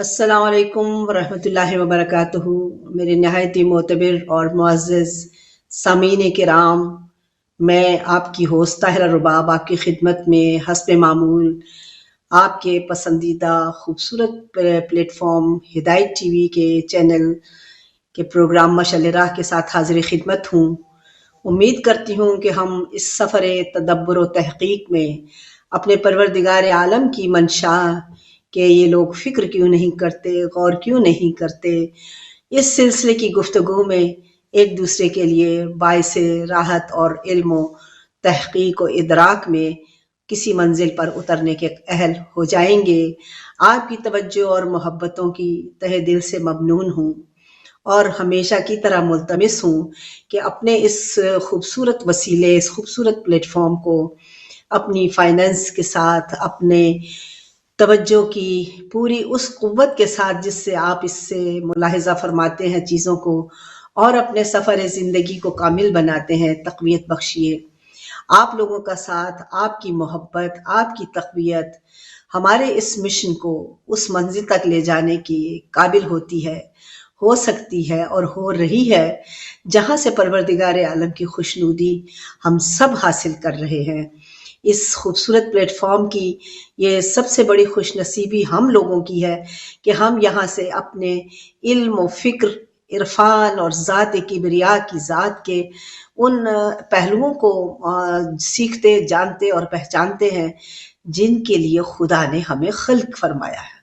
السلام علیکم ورحمۃ اللہ وبرکاتہ۔ میرے نہایت ہی معتبر اور معزز سامعین کرام، میں آپ کی ہوسٹ طاہرہ رباب آپ کی خدمت میں حسب معمول آپ کے پسندیدہ خوبصورت پلیٹ فارم ہدایت ٹی وی کے چینل کے پروگرام مشعل راہ کے ساتھ حاضر خدمت ہوں۔ امید کرتی ہوں کہ ہم اس سفر تدبر و تحقیق میں اپنے پروردگار عالم کی منشا کہ یہ لوگ فکر کیوں نہیں کرتے، غور کیوں نہیں کرتے، اس سلسلے کی گفتگو میں ایک دوسرے کے لیے باعث راحت اور علم و تحقیق و ادراک میں کسی منزل پر اترنے کے اہل ہو جائیں گے۔ آپ کی توجہ اور محبتوں کی تہہ دل سے ممنون ہوں اور ہمیشہ کی طرح ملتمس ہوں کہ اپنے اس خوبصورت وسیلے، اس خوبصورت پلیٹ فارم کو اپنی فائننس کے ساتھ، اپنے توجہ کی پوری اس قوت کے ساتھ جس سے آپ اس سے ملاحظہ فرماتے ہیں چیزوں کو اور اپنے سفر زندگی کو کامل بناتے ہیں، تقویت بخشیے۔ آپ لوگوں کا ساتھ، آپ کی محبت، آپ کی تقویت ہمارے اس مشن کو اس منزل تک لے جانے کی قابل ہوتی ہے، ہو سکتی ہے اور ہو رہی ہے جہاں سے پروردگار عالم کی خوشنودی ہم سب حاصل کر رہے ہیں۔ اس خوبصورت پلیٹ فارم کی یہ سب سے بڑی خوش نصیبی ہم لوگوں کی ہے کہ ہم یہاں سے اپنے علم و فکر، عرفان اور ذات کبریا کی ذات کے ان پہلوؤں کو سیکھتے، جانتے اور پہچانتے ہیں جن کے لیے خدا نے ہمیں خلق فرمایا ہے۔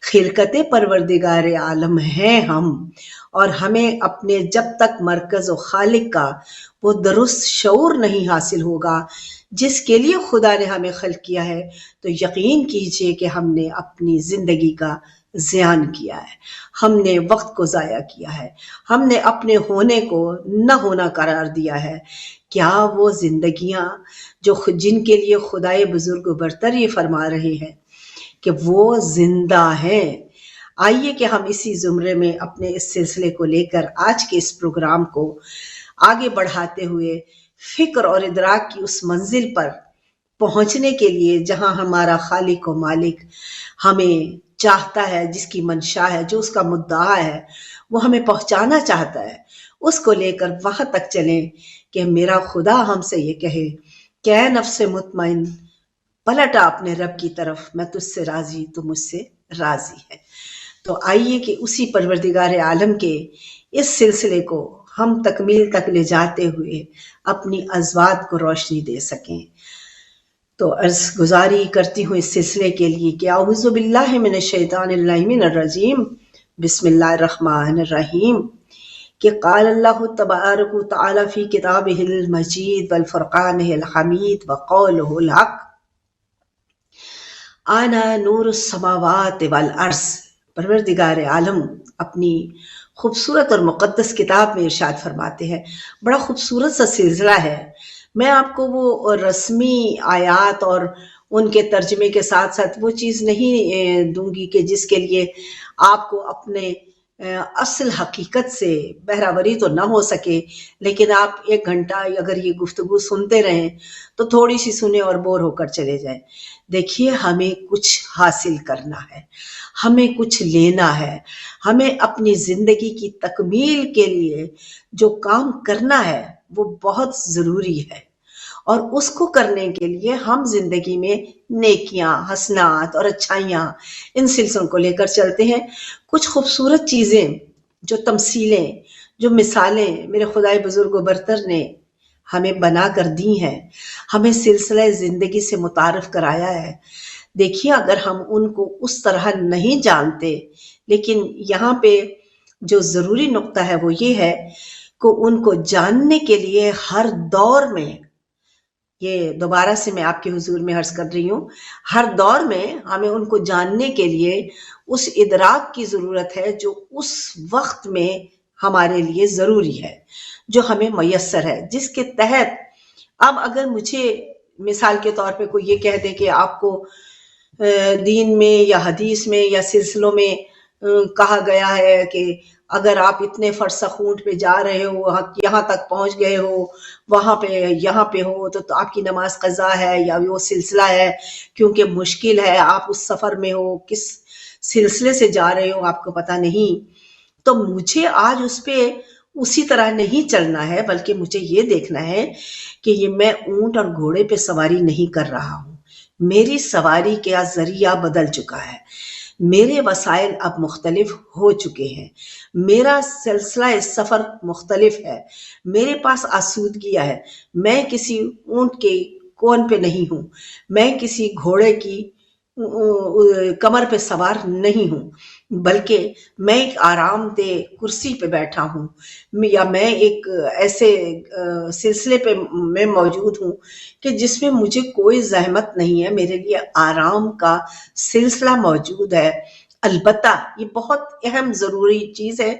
خلقت پروردگار عالم ہیں ہم، اور ہمیں اپنے جب تک مرکز و خالق کا وہ درست شعور نہیں حاصل ہوگا جس کے لیے خدا نے ہمیں خلق کیا ہے، تو یقین کیجئے کہ ہم نے اپنی زندگی کا زیان کیا ہے، ہم نے وقت کو ضائع کیا ہے، ہم نے اپنے ہونے کو نہ ہونا قرار دیا ہے۔ کیا وہ زندگیاں جن کے لیے خدائے بزرگ و برتر یہ فرما رہے ہیں کہ وہ زندہ ہیں؟ آئیے کہ ہم اسی زمرے میں اپنے اس سلسلے کو لے کر آج کے اس پروگرام کو آگے بڑھاتے ہوئے فکر اور ادراک کی اس منزل پر پہنچنے کے لیے جہاں ہمارا خالق و مالک ہمیں چاہتا ہے، جس کی منشا ہے، جو اس کا مدعا ہے، وہ ہمیں پہنچانا چاہتا ہے، اس کو لے کر وہاں تک چلیں کہ میرا خدا ہم سے یہ کہے کہ اے نفس مطمئن، پلٹا اپنے رب کی طرف، میں تجھ سے راضی، تو مجھ سے راضی ہے۔ تو آئیے کہ اسی پروردگار عالم کے اس سلسلے کو ہم تکمیل تک لے جاتے ہوئے اپنی ازواج کو روشنی دے سکیں۔ تو عرض گزاری کرتی ہوں اس سلسلے کے لیے کہ اعوذ باللہ من الشیطان اللعین الرجیم، بسم اللہ الرحمن الرحیم، کہ قال اللہ تبارک و تعالی فی کتابہ المجید والفرقانہ الحمید وقولہ الحق، انا نور السماوات والارض۔ پروردگار عالم اپنی خوبصورت اور مقدس کتاب میں ارشاد فرماتے ہیں، بڑا خوبصورت سا سلسلہ ہے۔ میں آپ کو وہ رسمی آیات اور ان کے ترجمے کے ساتھ ساتھ وہ چیز نہیں دوں گی کہ جس کے لیے آپ کو اپنے اصل حقیقت سے بہراوری تو نہ ہو سکے، لیکن آپ 1 گھنٹہ اگر یہ گفتگو سنتے رہیں تو تھوڑی سی سنیں اور بور ہو کر چلے جائیں۔ دیکھیے، ہمیں کچھ حاصل کرنا ہے، ہمیں کچھ لینا ہے، ہمیں اپنی زندگی کی تکمیل کے لیے جو کام کرنا ہے وہ بہت ضروری ہے، اور اس کو کرنے کے لیے ہم زندگی میں نیکیاں، حسنات اور اچھائیاں، ان سلسلوں کو لے کر چلتے ہیں۔ کچھ خوبصورت چیزیں، جو تمثیلیں، جو مثالیں میرے خدائے بزرگ و برتر نے ہمیں بنا کر دی ہیں، ہمیں سلسلہ زندگی سے متعارف کرایا ہے۔ دیکھیے، اگر ہم ان کو اس طرح نہیں جانتے، لیکن یہاں پہ جو ضروری نقطہ ہے وہ یہ ہے کہ ان کو جاننے کے لیے ہر دور میں، یہ دوبارہ سے میں آپ کے حضور میں عرض کر رہی ہوں، ہر دور میں ہمیں ان کو جاننے کے لیے اس ادراک کی ضرورت ہے جو اس وقت میں ہمارے لیے ضروری ہے، جو ہمیں میسر ہے، جس کے تحت اب اگر مجھے مثال کے طور پہ کوئی یہ کہہ دے کہ آپ کو دین میں یا حدیث میں یا سلسلوں میں کہا گیا ہے کہ اگر آپ اتنے فرسخ اونٹ پہ جا رہے ہو، یہاں تک پہنچ گئے ہو، وہاں پہ یہاں پہ ہو، تو آپ کی نماز قضا ہے یا وہ سلسلہ ہے کیونکہ مشکل ہے، آپ اس سفر میں ہو، کس سلسلے سے جا رہے ہو آپ کو پتہ نہیں، تو مجھے آج اس پہ اسی طرح نہیں چلنا ہے، بلکہ مجھے یہ دیکھنا ہے کہ یہ میں اونٹ اور گھوڑے پہ سواری نہیں کر رہا ہوں، میری سواری کا ذریعہ بدل چکا ہے، میرے وسائل اب مختلف ہو چکے ہیں، میرا سلسلہ سفر مختلف ہے، میرے پاس آسودگیاں ہے، میں کسی اونٹ کے کون پہ نہیں ہوں، میں کسی گھوڑے کی کمر پہ سوار نہیں ہوں، بلکہ میں ایک آرام دہ کرسی پہ بیٹھا ہوں، یا میں ایک ایسے سلسلے پہ میں موجود ہوں کہ جس میں مجھے کوئی زحمت نہیں ہے، میرے لیے آرام کا سلسلہ موجود ہے۔ البتہ یہ بہت اہم ضروری چیز ہے،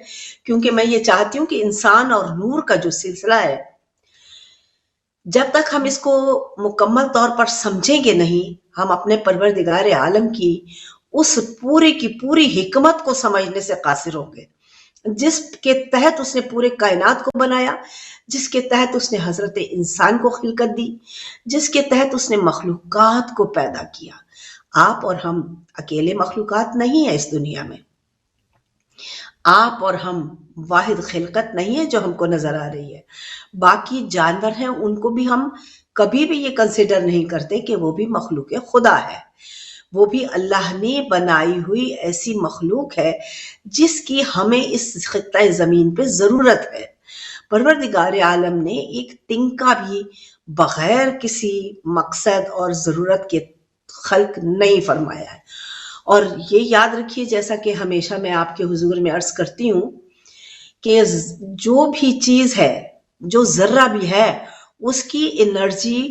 کیونکہ میں یہ چاہتی ہوں کہ انسان اور نور کا جو سلسلہ ہے، جب تک ہم اس کو مکمل طور پر سمجھیں گے نہیں، ہم اپنے پروردگار عالم کی اس پوری کی پوری حکمت کو سمجھنے سے قاصر ہوں گے، جس کے تحت اس نے پورے کائنات کو بنایا، جس کے تحت اس نے حضرت انسان کو خلقت دی، جس کے تحت اس نے مخلوقات کو پیدا کیا۔ آپ اور ہم اکیلے مخلوقات نہیں ہیں اس دنیا میں، آپ اور ہم واحد خلقت نہیں ہے جو ہم کو نظر آ رہی ہے، باقی جانور ہیں، ان کو بھی ہم کبھی بھی یہ کنسیڈر نہیں کرتے کہ وہ بھی مخلوق خدا ہے، وہ بھی اللہ نے بنائی ہوئی ایسی مخلوق ہے جس کی ہمیں اس خطہ زمین پہ ضرورت ہے۔ پروردگار عالم نے ایک تنکا بھی بغیر کسی مقصد اور ضرورت کے خلق نہیں فرمایا ہے۔ اور یہ یاد رکھیے، جیسا کہ ہمیشہ میں آپ کے حضور میں عرض کرتی ہوں، کہ جو بھی چیز ہے، جو ذرہ بھی ہے، اس کی انرجی،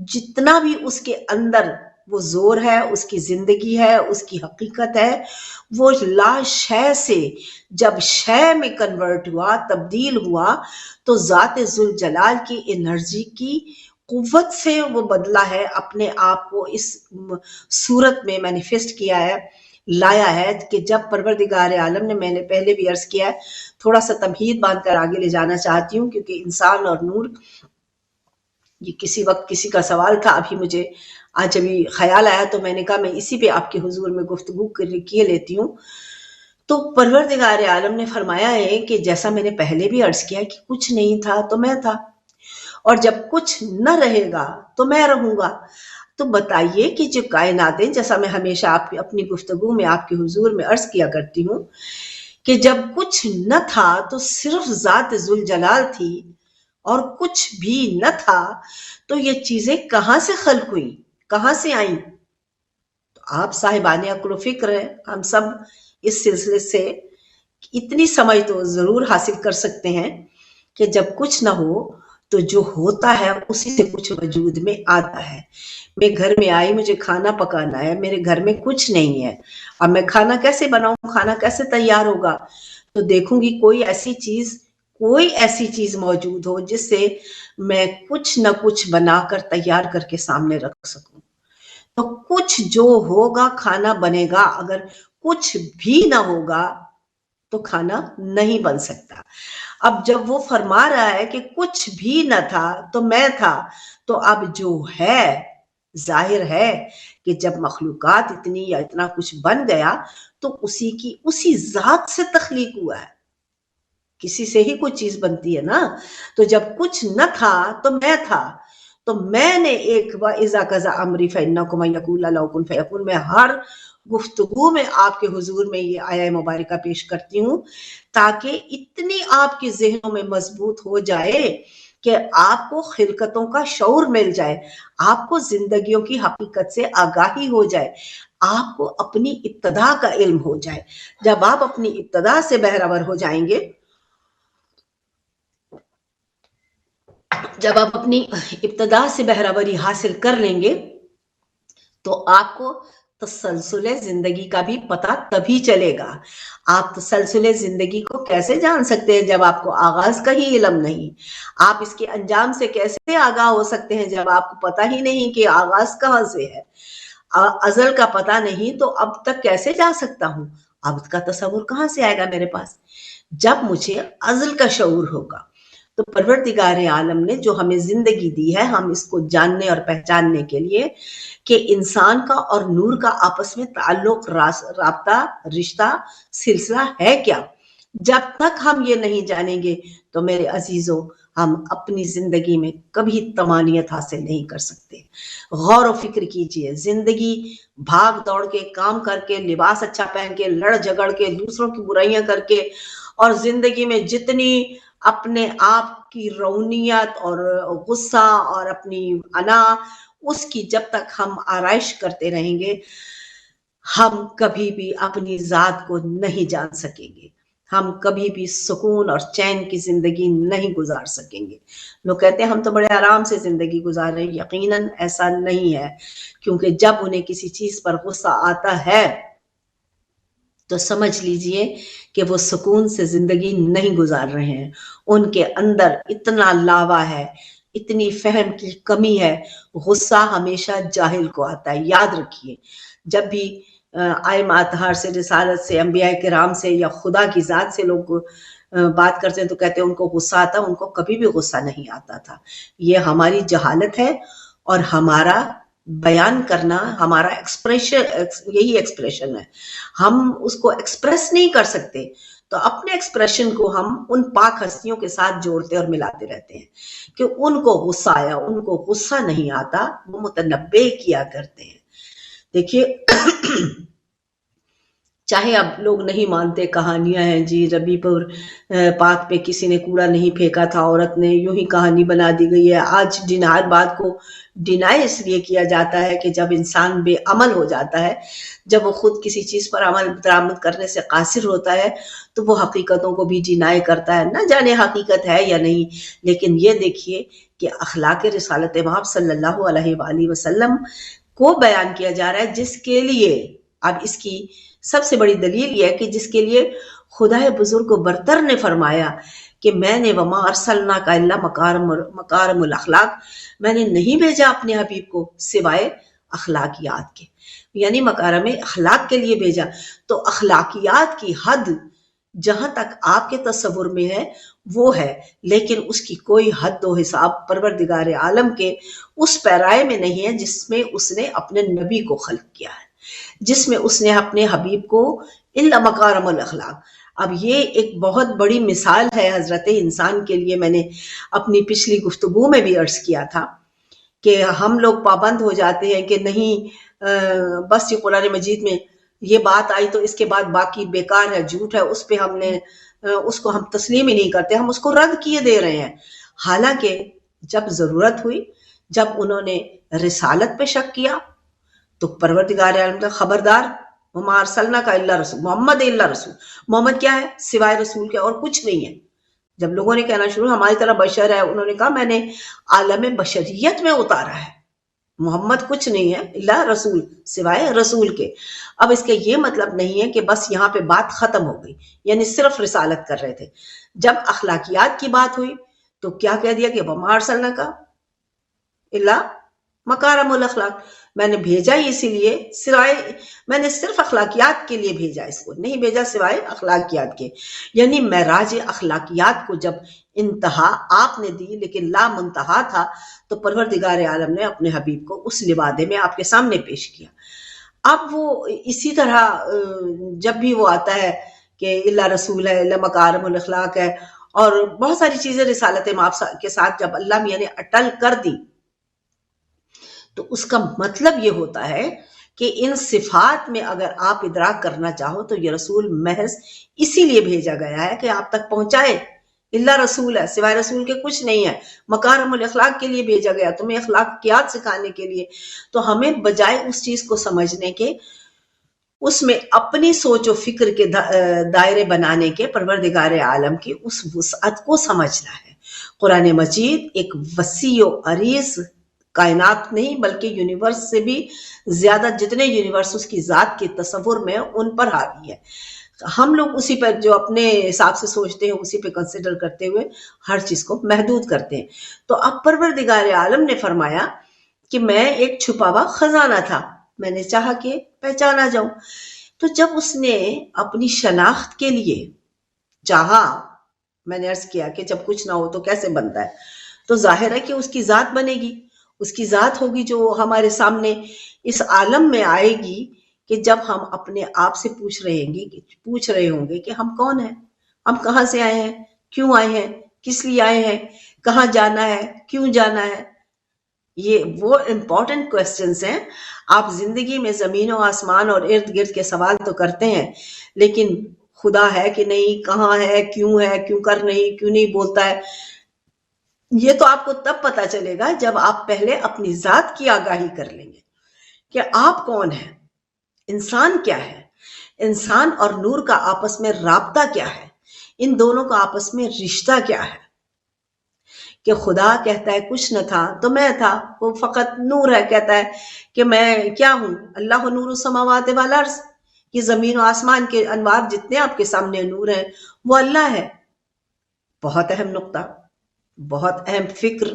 جتنا بھی اس کے اندر وہ زور ہے، اس کی زندگی ہے، اس کی حقیقت ہے، وہ لا شے سے جب شے میں کنورٹ ہوا، تبدیل ہوا، تو ذات ذوالجلال کی انرجی کی قوت سے وہ بدلا ہے، اپنے آپ کو اس صورت میں مینیفیسٹ کیا ہے، لایا ہے، کہ جب پروردگار عالم نے، میں نے پہلے بھی عرض کیا ہے، تھوڑا سا تمہید باندھ کر آگے لے جانا چاہتی ہوں، کیونکہ انسان اور نور، یہ کسی وقت کسی کا سوال تھا، ابھی مجھے آج ابھی خیال آیا، تو میں نے کہا میں اسی پہ آپ کے حضور میں گفتگو کیے لیتی ہوں۔ تو پروردگار عالم نے فرمایا ہے کہ جیسا میں نے پہلے بھی عرض کیا کہ کچھ نہیں تھا تو میں تھا، اور جب کچھ نہ رہے گا تو میں رہوں گا۔ تو بتائیے کہ جو کائناتیں، جیسا میں ہمیشہ آپ اپنی گفتگو میں آپ کے حضور میں عرض کیا کرتی ہوں، کہ جب کچھ نہ تھا تو صرف ذات ذوالجلال تھی، اور کچھ بھی نہ تھا تو یہ چیزیں کہاں سے خلق ہوئیں، کہاں سے آئیں؟ تو آپ صاحبان عقل و فکر ہیں، ہم سب اس سلسلے سے اتنی سمجھ تو ضرور حاصل کر سکتے ہیں کہ جب کچھ نہ ہو تو جو ہوتا ہے اسی سے کچھ وجود میں آتا ہے۔ میں گھر میں آئی، مجھے کھانا پکانا ہے، میرے گھر میں کچھ نہیں ہے، اب میں کھانا کیسے بناؤں، کھانا کیسے تیار ہوگا؟ تو دیکھوں گی کوئی ایسی چیز موجود ہو جس سے میں کچھ نہ کچھ بنا کر تیار کر کے سامنے رکھ سکوں۔ تو کچھ جو ہوگا کھانا بنے گا، اگر کچھ بھی نہ ہوگا تو کھانا نہیں بن سکتا۔ اب جب وہ فرما رہا ہے کہ کچھ بھی نہ تھا تو میں تھا، تو اب جو ہے، ظاہر ہے کہ جب مخلوقات اتنی یا اتنا کچھ بن گیا تو اسی ذات سے تخلیق ہوا ہے، کسی سے ہی کوئی چیز بنتی ہے نا۔ تو جب کچھ نہ تھا تو میں تھا، تو میں نے ایک وَإِذَا قَضَىٰ أَمْرِي فَإِنَّكُمْ مَن يَقُولَ لَهُ كُن فَيَكُونُ، میں ہر گفتگو میں آپ کے حضور میں یہ آیہ مبارکہ پیش کرتی ہوں تاکہ اتنی آپ کے ذہنوں میں مضبوط ہو جائے کہ آپ کو خلقتوں کا شعور مل جائے، آپ کو زندگیوں کی حقیقت سے آگاہی ہو جائے، آپ کو اپنی ابتدا کا علم ہو جائے۔ جب آپ اپنی ابتدا سے بہرور ہو جائیں گے، جب آپ اپنی ابتدا سے بہراوری حاصل کر لیں گے تو آپ کو تسلسل زندگی کا بھی پتہ تبھی چلے گا۔ آپ تسلسل زندگی کو کیسے جان سکتے ہیں جب آپ کو آغاز کا ہی علم نہیں؟ آپ اس کے انجام سے کیسے آگاہ ہو سکتے ہیں جب آپ کو پتہ ہی نہیں کہ آغاز کہاں سے ہے؟ ازل کا پتہ نہیں تو اب تک کیسے جا سکتا ہوں؟ اب کا تصور کہاں سے آئے گا میرے پاس؟ جب مجھے ازل کا شعور ہوگا۔ تو پروردگار عالم نے جو ہمیں زندگی دی ہے، ہم اس کو جاننے اور پہچاننے کے لیے کہ انسان کا اور نور کا آپس میں تعلق، رابطہ، رشتہ، سلسلہ ہے کیا، جب تک ہم یہ نہیں جانیں گے تو میرے عزیزوں ہم اپنی زندگی میں کبھی طمانینت حاصل نہیں کر سکتے۔ غور و فکر کیجئے، زندگی بھاگ دوڑ کے، کام کر کے، لباس اچھا پہن کے، لڑ جھگڑ کے، دوسروں کی برائیاں کر کے، اور زندگی میں جتنی اپنے آپ کی رونیت اور غصہ اور اپنی انا، اس کی جب تک ہم آرائش کرتے رہیں گے، ہم کبھی بھی اپنی ذات کو نہیں جان سکیں گے، ہم کبھی بھی سکون اور چین کی زندگی نہیں گزار سکیں گے۔ لوگ کہتے ہیں ہم تو بڑے آرام سے زندگی گزار رہے ہیں، یقیناً ایسا نہیں ہے، کیونکہ جب انہیں کسی چیز پر غصہ آتا ہے تو سمجھ لیجئے کہ وہ سکون سے زندگی نہیں گزار رہے ہیں، ان کے اندر اتنا لاوا ہے، اتنی فہم کی کمی ہے۔ غصہ ہمیشہ جاہل کو آتا ہے، یاد رکھیے، جب بھی ائمہ اطہار سے، رسالت سے، انبیاء کرام سے یا خدا کی ذات سے لوگ بات کرتے ہیں تو کہتے ہیں ان کو غصہ آتا، ان کو کبھی بھی غصہ نہیں آتا تھا۔ یہ ہماری جہالت ہے، اور ہمارا بیان کرنا، ہمارا ایکسپریشن، یہی ایکسپریشن ہے، ہم اس کو ایکسپریس نہیں کر سکتے، تو اپنے ایکسپریشن کو ہم ان پاک ہستیوں کے ساتھ جوڑتے اور ملاتے رہتے ہیں کہ ان کو غصہ آیا، ان کو غصہ نہیں آتا، وہ متنبع کیا کرتے ہیں۔ دیکھیے چاہے اب لوگ نہیں مانتے، کہانیاں ہیں جی ربیع پور پاک پہ کسی نے کوڑا نہیں پھینکا تھا، عورت نے، یوں ہی کہانی بنا دی گئی ہے۔ آج ہر بات کو ڈینائی اس لیے کیا جاتا ہے کہ جب انسان بے عمل ہو جاتا ہے، جب وہ خود کسی چیز پر عمل درآمد کرنے سے قاصر ہوتا ہے تو وہ حقیقتوں کو بھی ڈینائی کرتا ہے، نہ جانے حقیقت ہے یا نہیں۔ لیکن یہ دیکھیے کہ اخلاق رسالت مآب صلی اللہ علیہ وآلہ وسلم کو بیان کیا جا رہا ہے، جس کے لیے، اب اس کی سب سے بڑی دلیل یہ ہے کہ جس کے لیے خدا بزرگ و برتر نے فرمایا کہ میں نے وما ارسلناک الا مکارم الاخلاق، میں نے نہیں بھیجا اپنے حبیب کو سوائے اخلاقیات کے، یعنی مکارم اخلاق کے لیے بھیجا۔ تو اخلاقیات کی حد جہاں تک آپ کے تصور میں ہے وہ ہے، لیکن اس کی کوئی حد و حساب پروردگار عالم کے اس پیرائے میں نہیں ہے جس میں اس نے اپنے نبی کو خلق کیا ہے، جس میں اس نے اپنے حبیب کو الا مکارم الاخلاق۔ اب یہ ایک بہت بڑی مثال ہے حضرت انسان کے لیے۔ میں نے اپنی پچھلی گفتگو میں بھی عرض کیا تھا کہ ہم لوگ پابند ہو جاتے ہیں کہ نہیں بس یہ قرآن مجید میں یہ بات آئی تو اس کے بعد باقی بیکار ہے، جھوٹ ہے، اس پہ ہم نے اس کو ہم تسلیم ہی نہیں کرتے، ہم اس کو رد کیے دے رہے ہیں۔ حالانکہ جب ضرورت ہوئی، جب انہوں نے رسالت پہ شک کیا تو پروردگار عالم کا خبردار، وما ارسلناک الا رسول، محمد الا رسول، محمد کیا ہے سوائے رسول کے اور کچھ نہیں ہے۔ جب لوگوں نے کہنا شروع ہماری طرح بشر ہے، انہوں نے کہا میں نے عالم بشریت میں اتارا ہے، محمد کچھ نہیں ہے الا رسول، سوائے رسول کے۔ اب اس کا یہ مطلب نہیں ہے کہ بس یہاں پہ بات ختم ہو گئی، یعنی صرف رسالت کر رہے تھے۔ جب اخلاقیات کی بات ہوئی تو کیا کہہ دیا کہ وما ارسلناک الا مکارم الاخلاق، میں نے بھیجا ہی اسی لیے، سوائے میں نے صرف اخلاقیات کے لیے بھیجا، اس کو نہیں بھیجا سوائے اخلاقیات کے۔ یعنی معراج اخلاقیات کو جب انتہا آپ نے دی لیکن لا منتہا تھا، تو پروردگار عالم نے اپنے حبیب کو اس لبادے میں آپ کے سامنے پیش کیا۔ اب وہ اسی طرح جب بھی وہ آتا ہے کہ الا رسول ہے، الا مکارم الاخلاق ہے، اور بہت ساری چیزیں رسالت مآب کے ساتھ جب اللہ میاں نے اٹل کر دی، تو اس کا مطلب یہ ہوتا ہے کہ ان صفات میں اگر آپ ادراک کرنا چاہو تو یہ رسول محض اسی لیے بھیجا گیا ہے کہ آپ تک پہنچائے۔ اللہ رسول ہے، سوائے رسول کے کچھ نہیں ہے، مکارم الاخلاق کے لیے بھیجا گیا، تمہیں اخلاقیات سکھانے کے لیے۔ تو ہمیں بجائے اس چیز کو سمجھنے کے، اس میں اپنی سوچ و فکر کے دائرے بنانے کے، پروردگار عالم کی اس وسعت کو سمجھنا ہے۔ قرآن مجید ایک وسیع و عریض کائنات نہیں بلکہ یونیورس سے بھی زیادہ، جتنے یونیورس اس کی ذات کے تصور میں ان پر حاوی ہے۔ ہم لوگ اسی پر جو اپنے حساب سے سوچتے ہیں اسی پہ کنسیڈر کرتے ہوئے ہر چیز کو محدود کرتے ہیں۔ تو اب پروردگار عالم نے فرمایا کہ میں ایک چھپا ہوا خزانہ تھا، میں نے چاہا کہ پہچانا جاؤں۔ تو جب اس نے اپنی شناخت کے لیے چاہا، میں نے عرض کیا کہ جب کچھ نہ ہو تو کیسے بنتا ہے؟ تو ظاہر ہے کہ اس کی ذات بنے گی، اس کی ذات ہوگی جو ہمارے سامنے اس عالم میں آئے گی کہ جب ہم اپنے آپ سے پوچھ رہے ہوں گے کہ ہم کون ہیں، ہم کہاں سے آئے ہیں، کیوں آئے ہیں، کس لیے آئے ہیں، کہاں جانا ہے، کیوں جانا ہے۔ یہ وہ امپورٹنٹ کوسچنز ہیں۔ آپ زندگی میں زمین و آسمان اور ارد گرد کے سوال تو کرتے ہیں، لیکن خدا ہے کہ نہیں، کہاں ہے، کیوں کر نہیں، کیوں نہیں بولتا ہے، یہ تو آپ کو تب پتا چلے گا جب آپ پہلے اپنی ذات کی آگاہی کر لیں گے کہ آپ کون ہیں، انسان کیا ہے، انسان اور نور کا آپس میں رابطہ کیا ہے، ان دونوں کا آپس میں رشتہ کیا ہے۔ کہ خدا کہتا ہے کچھ نہ تھا تو میں تھا، وہ فقط نور ہے، کہتا ہے کہ میں کیا ہوں، اللہ نور السماوات والارض، یہ زمین و آسمان کے انوار جتنے آپ کے سامنے نور ہیں وہ اللہ ہے۔ بہت اہم نقطہ، بہت اہم فکر،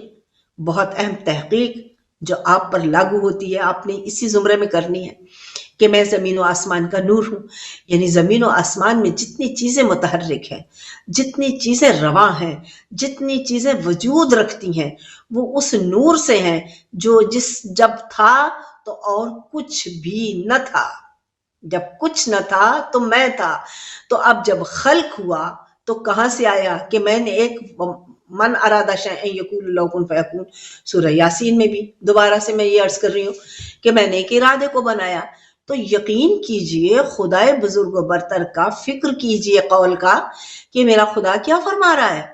بہت اہم تحقیق جو آپ پر لاگو ہوتی ہے، آپ نے اسی زمرے میں کرنی ہے کہ میں زمین و آسمان کا نور ہوں۔ یعنی زمین و آسمان میں جتنی چیزیں متحرک ہیں، جتنی چیزیں رواں ہیں، جتنی چیزیں وجود رکھتی ہیں، وہ اس نور سے ہیں جو جب تھا تو اور کچھ بھی نہ تھا۔ جب کچھ نہ تھا تو میں تھا، تو اب جب خلق ہوا تو کہاں سے آیا کہ میں نے ایک من ارادہ شیئا یقول له کن فیکون، سورہ یاسین میں بھی دوبارہ سے میں یہ عرض کر رہی ہوں کہ میں نے ایک ارادے کو بنایا۔ تو یقین کیجئے خدائے بزرگ و برتر کا، فکر کیجئے قول کا کہ میرا خدا کیا فرما رہا ہے۔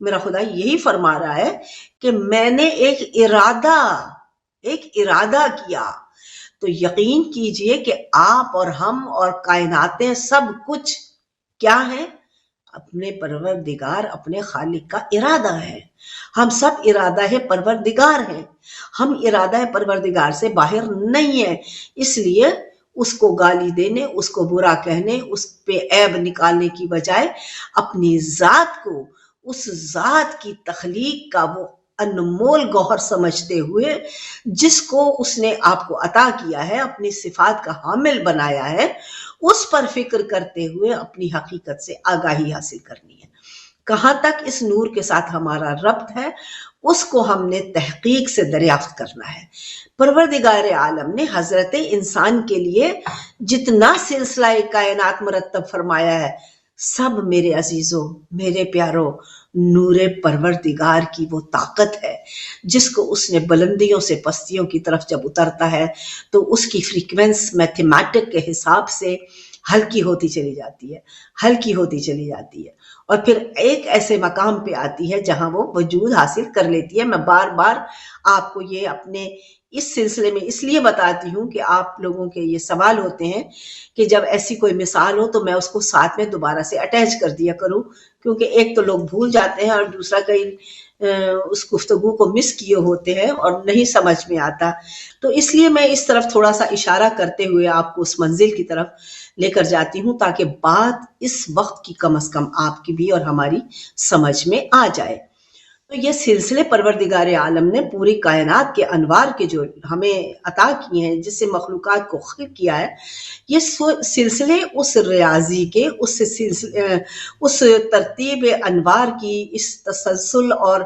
میرا خدا یہی فرما رہا ہے کہ میں نے ایک ارادہ کیا۔ تو یقین کیجئے کہ آپ اور ہم اور کائناتیں سب کچھ کیا ہیں؟ اپنے پروردگار، اپنے خالق کا ارادہ ہے۔ ہم سب ارادہ ہے پروردگار ہیں، ہم ارادہ ہے پروردگار سے باہر نہیں ہیں۔ اس لیے اس کو گالی دینے، اس کو برا کہنے، اس پہ عیب نکالنے کی بجائے اپنی ذات کو، اس ذات کی تخلیق کا وہ انمول گوہر سمجھتے ہوئے جس کو اس نے آپ کو عطا کیا ہے، اپنی صفات کا حامل بنایا ہے، اس پر فکر کرتے ہوئے اپنی حقیقت سے آگاہی حاصل کرنی ہے۔ کہاں تک اس نور کے ساتھ ہمارا ربط ہے، اس کو ہم نے تحقیق سے دریافت کرنا ہے۔ پروردگار عالم نے حضرت انسان کے لیے جتنا سلسلہ کائنات مرتب فرمایا ہے، سب میرے عزیزوں، میرے پیاروں، نور پروردگار کی وہ طاقت ہے جس کو اس نے بلندیوں سے پستیوں کی طرف جب اترتا ہے تو اس کی فریکوینس میتھمیٹک کے حساب سے ہلکی ہوتی چلی جاتی ہے اور پھر ایک ایسے مقام پہ آتی ہے جہاں وہ وجود حاصل کر لیتی ہے۔ میں بار بار آپ کو یہ اپنے اس سلسلے میں اس لیے بتاتی ہوں کہ آپ لوگوں کے یہ سوال ہوتے ہیں کہ جب ایسی کوئی مثال ہو تو میں اس کو ساتھ میں دوبارہ سے اٹیچ کر دیا کروں، کیونکہ ایک تو لوگ بھول جاتے ہیں اور دوسرا کہیں اس گفتگو کو مس کیے ہوتے ہیں اور نہیں سمجھ میں آتا۔ تو اس لیے میں اس طرف تھوڑا سا اشارہ کرتے ہوئے آپ کو اس منزل کی طرف لے کر جاتی ہوں تاکہ بات اس وقت کی کم از کم آپ کی بھی اور ہماری سمجھ میں آ جائے۔ تو یہ سلسلے پروردگار عالم نے پوری کائنات کے انوار کے جو ہمیں عطا کیے ہیں، جس سے مخلوقات کو خلق کیا ہے، یہ سلسلے اس ریاضی کے، اس ترتیب انوار کی، اس تسلسل اور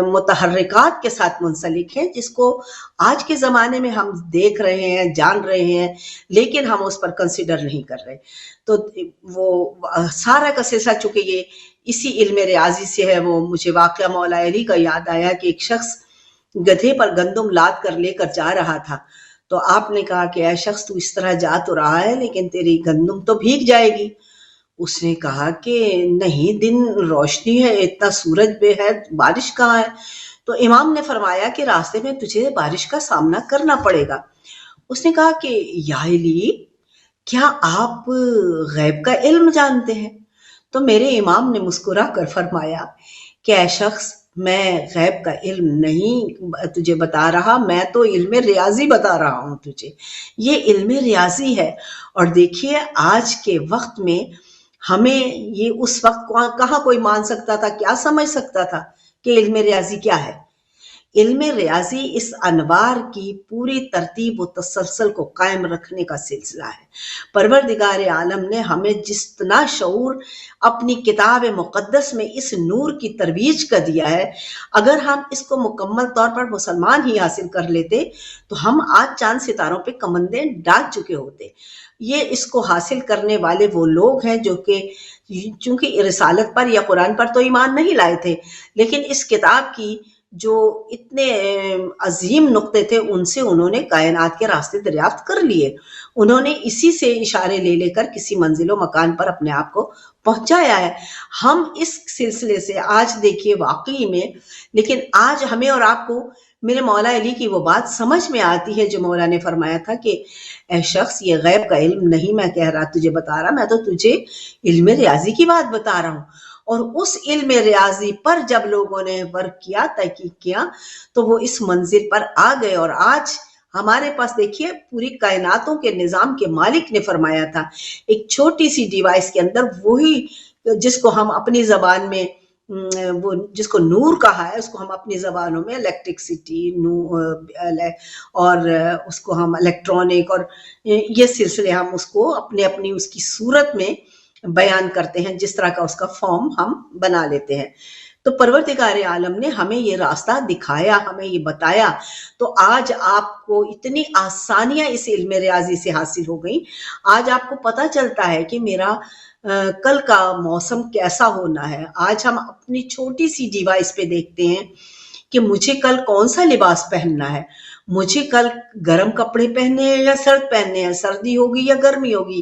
متحرکات کے ساتھ منسلک ہیں جس کو آج کے زمانے میں ہم دیکھ رہے ہیں، جان رہے ہیں، لیکن ہم اس پر کنسیڈر نہیں کر رہے۔ تو وہ سارا کا سلسلہ، چونکہ یہ اسی علم ریاضی سے ہے، وہ مجھے واقعہ مولا علی کا یاد آیا کہ ایک شخص گدھے پر گندم لاد کر لے کر جا رہا تھا، تو آپ نے کہا کہ اے شخص، تو اس طرح جا تو رہا ہے لیکن تیری گندم تو بھیگ جائے گی۔ اس نے کہا کہ نہیں، دن روشنی ہے، اتنا سورج بے ہے، بارش کہاں ہے؟ تو امام نے فرمایا کہ راستے میں تجھے بارش کا سامنا کرنا پڑے گا۔ اس نے کہا کہ یا علی، کیا آپ غیب کا علم جانتے ہیں؟ تو میرے امام نے مسکرا کر فرمایا کہ اے شخص، میں غیب کا علم نہیں تجھے بتا رہا، میں تو علم ریاضی بتا رہا ہوں تجھے۔ یہ علم ریاضی ہے۔ اور دیکھیے آج کے وقت میں ہمیں یہ، اس وقت کہاں کوئی مان سکتا تھا، کیا سمجھ سکتا تھا کہ علم ریاضی کیا ہے؟ علم ریاضی اس انوار کی پوری ترتیب و تسلسل کو قائم رکھنے کا سلسلہ ہے۔ پروردگار عالم نے ہمیں جتنا شعور اپنی کتاب مقدس میں اس نور کی ترویج کا دیا ہے، اگر ہم اس کو مکمل طور پر مسلمان ہی حاصل کر لیتے تو ہم آج چاند ستاروں پہ کمندیں ڈال چکے ہوتے۔ یہ اس کو حاصل کرنے والے وہ لوگ ہیں جو کہ چونکہ رسالت پر یا قرآن پر تو ایمان نہیں لائے تھے، لیکن اس کتاب کی جو اتنے عظیم نقطے تھے ان سے انہوں نے کائنات کے راستے دریافت کر لیے، انہوں نے اسی سے اشارے لے لے کر کسی منزل و مکان پر اپنے آپ کو پہنچایا ہے۔ ہم اس سلسلے سے آج دیکھیے واقعی میں، لیکن آج ہمیں اور آپ کو میرے مولا علی کی وہ بات سمجھ میں آتی ہے جو مولا نے فرمایا تھا کہ اے شخص، یہ غیب کا علم نہیں میں کہہ رہا تجھے بتا رہا، میں تو تجھے علم ریاضی کی بات بتا رہا ہوں۔ اور اس علم ریاضی پر جب لوگوں نے ورک کیا، تحقیق کیا، تو وہ اس منزل پر آ گئے۔ اور آج ہمارے پاس دیکھیے پوری کائناتوں کے نظام کے مالک نے فرمایا تھا ایک چھوٹی سی ڈیوائس کے اندر وہی جس کو ہم اپنی زبان میں وہ جس کو نور کہا ہے، اس کو ہم اپنی زبانوں میں الیکٹرکسٹی اور اس کو ہم الیکٹرانک اور یہ سلسلے ہم اس کو اپنی اس کی صورت میں بیان کرتے ہیں، جس طرح کا اس کا فارم ہم بنا لیتے ہیں۔ تو پروردگار عالم نے ہمیں یہ راستہ دکھایا، ہمیں یہ بتایا، تو آج آپ کو اتنی آسانیاں اس علم ریاضی سے حاصل ہو گئیں۔ آج آپ کو پتہ چلتا ہے کہ میرا کل کا موسم کیسا ہونا ہے۔ آج ہم اپنی چھوٹی سی ڈیوائس پہ دیکھتے ہیں کہ مجھے کل کون سا لباس پہننا ہے، مجھے کل گرم کپڑے پہننے ہیں یا سرد پہننے ہیں، سردی ہوگی یا گرمی ہوگی۔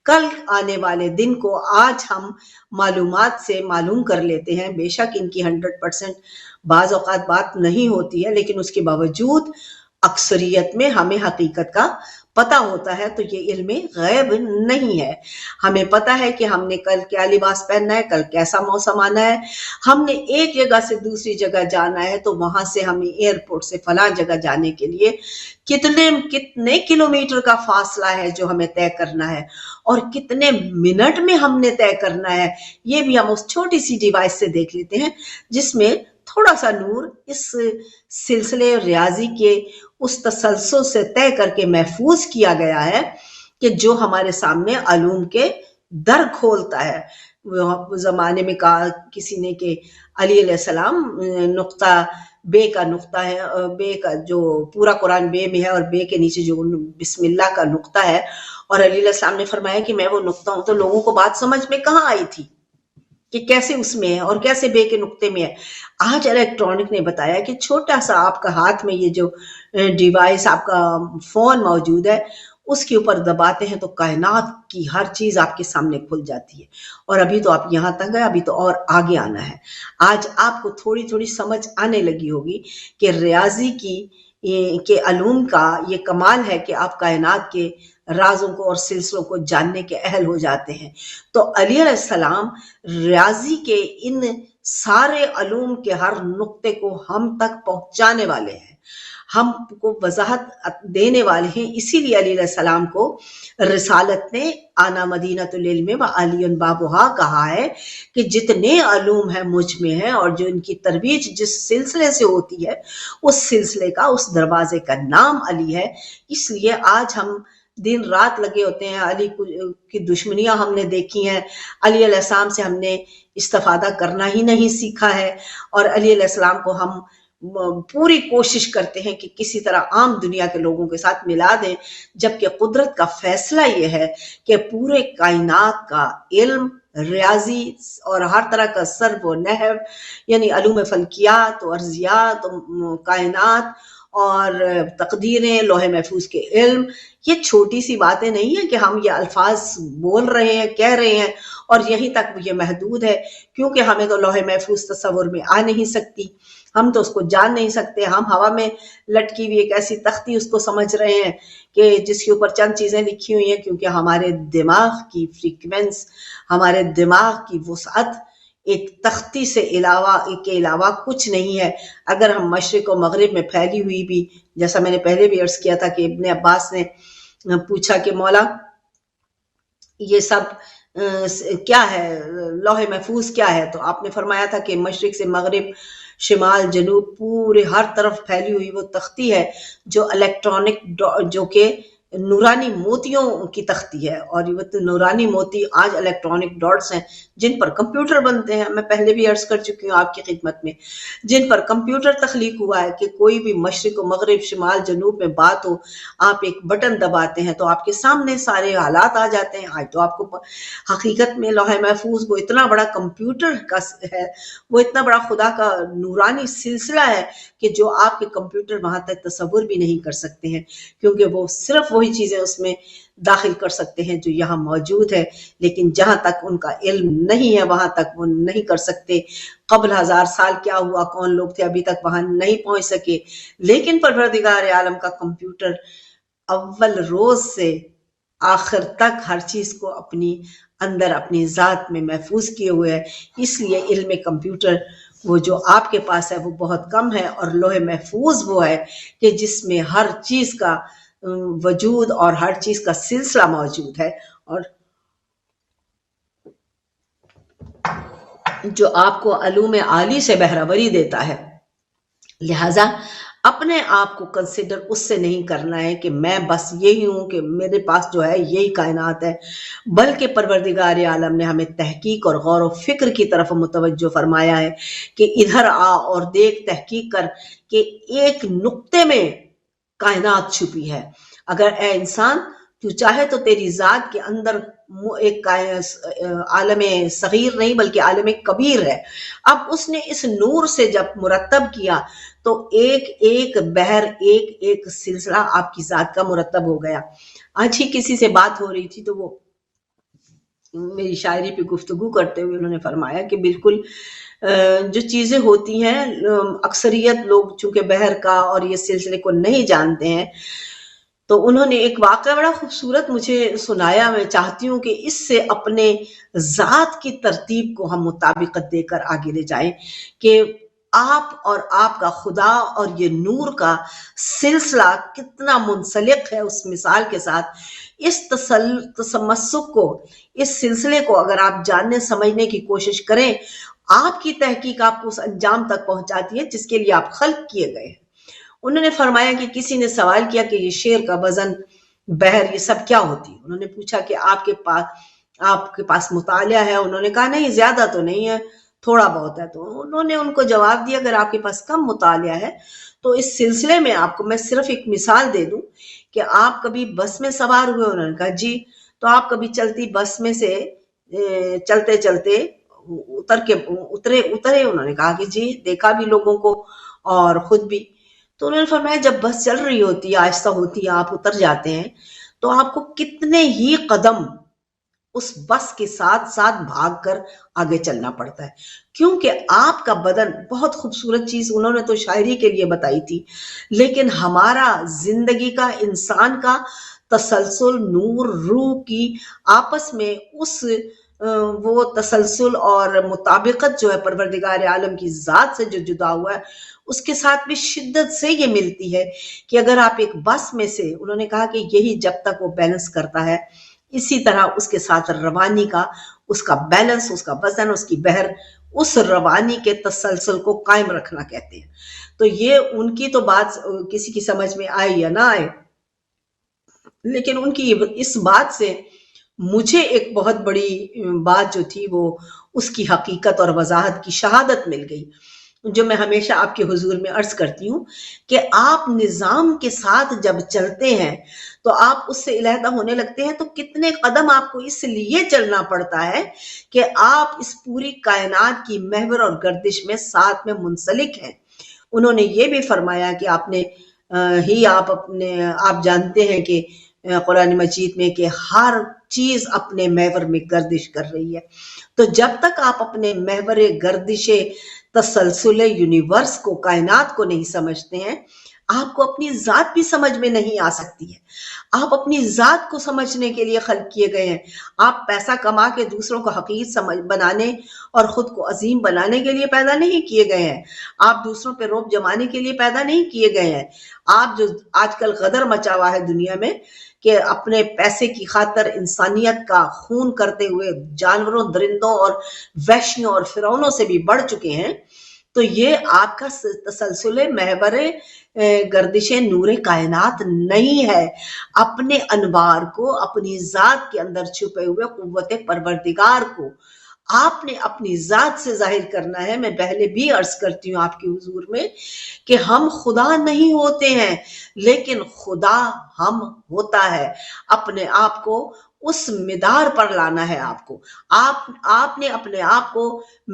کل آنے والے دن کو آج ہم معلومات سے معلوم کر لیتے ہیں۔ بے شک ان کی 100% بعض اوقات بات نہیں ہوتی ہے، لیکن اس کے باوجود اکثریت میں ہمیں حقیقت کا پتہ ہوتا ہے۔ تو یہ علم غیب نہیں ہے، ہمیں پتہ ہے کہ ہم نے کل کیا لباس پہننا ہے، کل کیسا موسم آنا ہے۔ ہم نے ایک جگہ سے دوسری جگہ جانا ہے تو وہاں سے ہمیں ایئرپورٹ سے فلاں جگہ جانے کے لیے کتنے کلومیٹر کا فاصلہ ہے جو ہمیں طے کرنا ہے، اور کتنے منٹ میں ہم نے طے کرنا ہے، یہ بھی ہم اس چھوٹی سی ڈیوائس سے دیکھ لیتے ہیں، جس میں تھوڑا سا نور اس سلسلے ریاضی کے اس تسلسل سے طے کر کے محفوظ کیا گیا ہے کہ جو ہمارے سامنے علوم کے در کھولتا ہے۔ زمانے میں کہا کسی نے کہ علی علیہ السلام نقطہ بے کا نقطہ ہے، بے کا جو پورا قرآن بے میں ہے اور بے کے نیچے جو بسم اللہ کا نقطہ ہے، اور علی علیہ السلام نے فرمایا کہ میں وہ نقطہ ہوں، تو لوگوں کو بات سمجھ میں کہاں آئی تھی کہ کیسے اس میں ہے اور کیسے بے کے نقطے میں ہے۔ آج الیکٹرانک نے بتایا کہ چھوٹا سا آپ کا ہاتھ میں یہ جو ڈیوائس آپ کا فون موجود ہے، اس کے اوپر دباتے ہیں تو کائنات کی ہر چیز آپ کے سامنے کھل جاتی ہے۔ اور ابھی تو آپ یہاں تک گئے، ابھی تو اور آگے آنا ہے۔ آج آپ کو تھوڑی تھوڑی سمجھ آنے لگی ہوگی کہ ریاضی کے علوم کا یہ کمال ہے کہ آپ کائنات کے رازوں کو اور سلسلوں کو جاننے کے اہل ہو جاتے ہیں۔ تو علی علیہ السلام ریاضی کے ان سارے علوم کے ہر نقطے کو ہم تک پہنچانے والے ہیں، ہم کو وضاحت دینے والے ہیں۔ اسی لیے علی علیہ السلام کو رسالت نے آنا مدینۃ العلم و علی بابھا کہا ہے کہ جتنے علوم ہیں مجھ میں ہیں، اور جو ان کی ترویج جس سلسلے سے ہوتی ہے، اس سلسلے کا، اس دروازے کا نام علی ہے۔ اس لیے آج ہم دن رات لگے ہوتے ہیں، علی کی دشمنیاں ہم نے دیکھی ہیں، علی علیہ السلام سے ہم نے استفادہ کرنا ہی نہیں سیکھا ہے، اور علی علیہ السلام کو ہم پوری کوشش کرتے ہیں کہ کسی طرح عام دنیا کے لوگوں کے ساتھ ملا دیں، جبکہ قدرت کا فیصلہ یہ ہے کہ پورے کائنات کا علم، ریاضی اور ہر طرح کا صرف و نحو، یعنی علوم فلکیات و ارضیات و کائنات اور تقدیریں، لوح محفوظ کے علم، یہ چھوٹی سی باتیں نہیں ہیں کہ ہم یہ الفاظ بول رہے ہیں، کہہ رہے ہیں اور یہیں تک یہ محدود ہے، کیونکہ ہمیں تو لوح محفوظ تصور میں آ نہیں سکتی، ہم تو اس کو جان نہیں سکتے۔ ہم ہوا میں لٹکی ہوئی ایک ایسی تختی اس کو سمجھ رہے ہیں کہ جس کے اوپر چند چیزیں لکھی ہوئی ہیں، کیونکہ ہمارے دماغ کی فریکوینس، ہمارے دماغ کی وسعت ایک تختی سے علاوہ کچھ نہیں ہے۔ اگر ہم مشرق و مغرب میں پھیلی ہوئی بھی، جیسا میں نے پہلے بھی عرض کیا تھا کہ ابن عباس نے پوچھا کہ مولا یہ سب کیا ہے، لوح محفوظ کیا ہے، تو آپ نے فرمایا تھا کہ مشرق سے مغرب شمال جنوب پورے ہر طرف پھیلی ہوئی وہ تختی ہے جو الیکٹرانک جو کہ نورانی موتیوں کی تختی ہے، اور یہ تو نورانی موتی آج الیکٹرانک ڈاٹس ہیں جن پر کمپیوٹر بنتے ہیں. میں پہلے بھی عرض کر چکی ہوں آپ کی خدمت میں، جن پر کمپیوٹر تخلیق ہوا ہے کہ کوئی بھی مشرق و مغرب شمال جنوب میں بات ہو، آپ ایک بٹن دباتے ہیں تو آپ کے سامنے سارے حالات آ جاتے ہیں. آج تو آپ کو حقیقت میں لوح محفوظ وہ اتنا بڑا کمپیوٹر کا ہے، وہ اتنا بڑا خدا کا نورانی سلسلہ ہے کہ جو آپ کے کمپیوٹر وہاں تک تصور بھی نہیں کر سکتے ہیں، کیونکہ وہ صرف وہی چیزیں اس میں داخل کر سکتے ہیں جو یہاں موجود ہے، لیکن جہاں تک ان کا علم نہیں ہے وہاں تک وہ نہیں کر سکتے. قبل 1000 سال کیا ہوا، کون لوگ تھے، ابھی تک وہاں نہیں پہنچ سکے. لیکن پروردگار عالم کا کمپیوٹر اول روز سے آخر تک ہر چیز کو اپنی اندر اپنی ذات میں محفوظ کیے ہوئے ہے. اس لیے علم کمپیوٹر وہ جو آپ کے پاس ہے وہ بہت کم ہے، اور لوح محفوظ وہ ہے کہ جس میں ہر چیز کا وجود اور ہر چیز کا سلسلہ موجود ہے، اور جو آپ کو علوم عالی سے بہرہوری دیتا ہے. لہذا اپنے آپ کو کنسیڈر اس سے نہیں کرنا ہے کہ میں بس یہی ہوں، کہ میرے پاس جو ہے یہی کائنات ہے، بلکہ پروردگار عالم نے ہمیں تحقیق اور غور و فکر کی طرف متوجہ فرمایا ہے کہ ادھر آ اور دیکھ، تحقیق کر کہ ایک نقطے میں کائنات چھپی ہے. اگر اے انسان تو چاہے تو تیری ذات کے اندر ایک عالم صغیر نہیں بلکہ عالم کبیر ہے. اب اس نے اس نور سے جب مرتب کیا تو ایک ایک بحر، ایک ایک سلسلہ آپ کی ذات کا مرتب ہو گیا. آج ہی کسی سے بات ہو رہی تھی تو وہ میری شاعری پہ گفتگو کرتے ہوئے انہوں نے فرمایا کہ بالکل جو چیزیں ہوتی ہیں، اکثریت لوگ چونکہ بحر کا اور یہ سلسلے کو نہیں جانتے ہیں، تو انہوں نے ایک واقعہ بڑا خوبصورت مجھے سنایا. میں چاہتی ہوں کہ اس سے اپنے ذات کی ترتیب کو ہم مطابقت دے کر آگے لے جائیں کہ آپ اور آپ کا خدا اور یہ نور کا سلسلہ کتنا منسلک ہے. اس مثال کے ساتھ اس تسمسک کو، اس سلسلے کو اگر آپ جاننے سمجھنے کی کوشش کریں، آپ کی تحقیق آپ کو اس انجام تک پہنچاتی ہے جس کے لیے آپ خلق کیے گئے ہیں. انہوں نے فرمایا کہ کسی نے سوال کیا کہ یہ شیر کا وزن، بحر، یہ سب کیا ہوتی ہے. انہوں نے پوچھا کہ آپ کے پاس مطالعہ ہے. انہوں نے کہا نہیں، زیادہ تو نہیں ہے، تھوڑا بہت ہے. تو انہوں نے ان کو جواب دیا اگر آپ کے پاس کم مطالعہ ہے تو اس سلسلے میں آپ کو میں صرف ایک مثال دے دوں کہ آپ کبھی بس میں سوار ہوئے. انہوں نے کہا جی. تو آپ کبھی چلتی بس میں سے چلتے چلتے اترے. انہوں نے کہا کہ جی، دیکھا بھی لوگوں کو اور خود بھی. تو انہوں نے فرمایا جب بس چل رہی ہوتی ہے، آہستہ ہوتی ہے، آپ اتر جاتے ہیں تو آپ کو کتنے ہی قدم اس بس کے ساتھ ساتھ بھاگ کر آگے چلنا پڑتا ہے، کیونکہ آپ کا بدن بہت خوبصورت چیز انہوں نے تو شاعری کے لیے بتائی تھی، لیکن ہمارا زندگی کا، انسان کا تسلسل، نور، روح کی آپس میں وہ تسلسل اور مطابقت جو ہے پروردگار عالم کی ذات سے جو جدا ہوا ہے، اس کے ساتھ بھی شدت سے یہ ملتی ہے کہ اگر آپ ایک بس میں سے، انہوں نے کہا کہ یہی جب تک وہ بیلنس کرتا ہے، اسی طرح اس کے ساتھ روانی کا، اس کا بیلنس، اس کا وزن، اس کی بحر، اس روانی کے تسلسل کو قائم رکھنا کہتے ہیں. تو یہ ان کی تو بات کسی کی سمجھ میں آئے یا نہ آئے، لیکن ان کی اس بات سے مجھے ایک بہت بڑی بات جو تھی وہ اس کی حقیقت اور وضاحت کی شہادت مل گئی، جو میں ہمیشہ آپ کے حضور میں عرض کرتی ہوں کہ آپ نظام کے ساتھ جب چلتے ہیں تو آپ اس سے علیحدہ ہونے لگتے ہیں، تو کتنے قدم آپ کو اس لیے چلنا پڑتا ہے کہ آپ اس پوری کائنات کی محور اور گردش میں ساتھ میں منسلک ہیں. انہوں نے یہ بھی فرمایا کہ آپ جانتے ہیں کہ قرآن مجید میں کہ ہر چیز اپنے محور میں گردش کر رہی ہے. تو جب تک آپ اپنے محور گردش تسلسل یونیورس کو، کائنات کو نہیں سمجھتے ہیں، آپ کو اپنی ذات بھی سمجھ میں نہیں آ سکتی ہے. آپ اپنی ذات کو سمجھنے کے لیے خلق کیے گئے ہیں. آپ پیسہ کما کے دوسروں کو حقیر بنانے اور خود کو عظیم بنانے کے لیے پیدا نہیں کیے گئے ہیں. آپ دوسروں پہ رعب جمانے کے لیے پیدا نہیں کیے گئے ہیں. آپ جو آج کل غدر مچا ہوا ہے دنیا میں کہ اپنے پیسے کی خاطر انسانیت کا خون کرتے ہوئے جانوروں، درندوں اور وحشیوں اور فرعونوں سے بھی بڑھ چکے ہیں، تو یہ آپ کا تسلسل محور گردش نور کائنات نہیں ہے. اپنے انوار کو، اپنی ذات کے اندر چھپے ہوئے قوت پروردگار کو آپ نے اپنی ذات سے ظاہر کرنا ہے. میں پہلے بھی عرض کرتی ہوں آپ کے حضور میں کہ ہم خدا نہیں ہوتے ہیں، لیکن خدا ہم ہوتا ہے. اپنے آپ کو اس مدار پر لانا ہے. آپ کو آپ نے اپنے آپ کو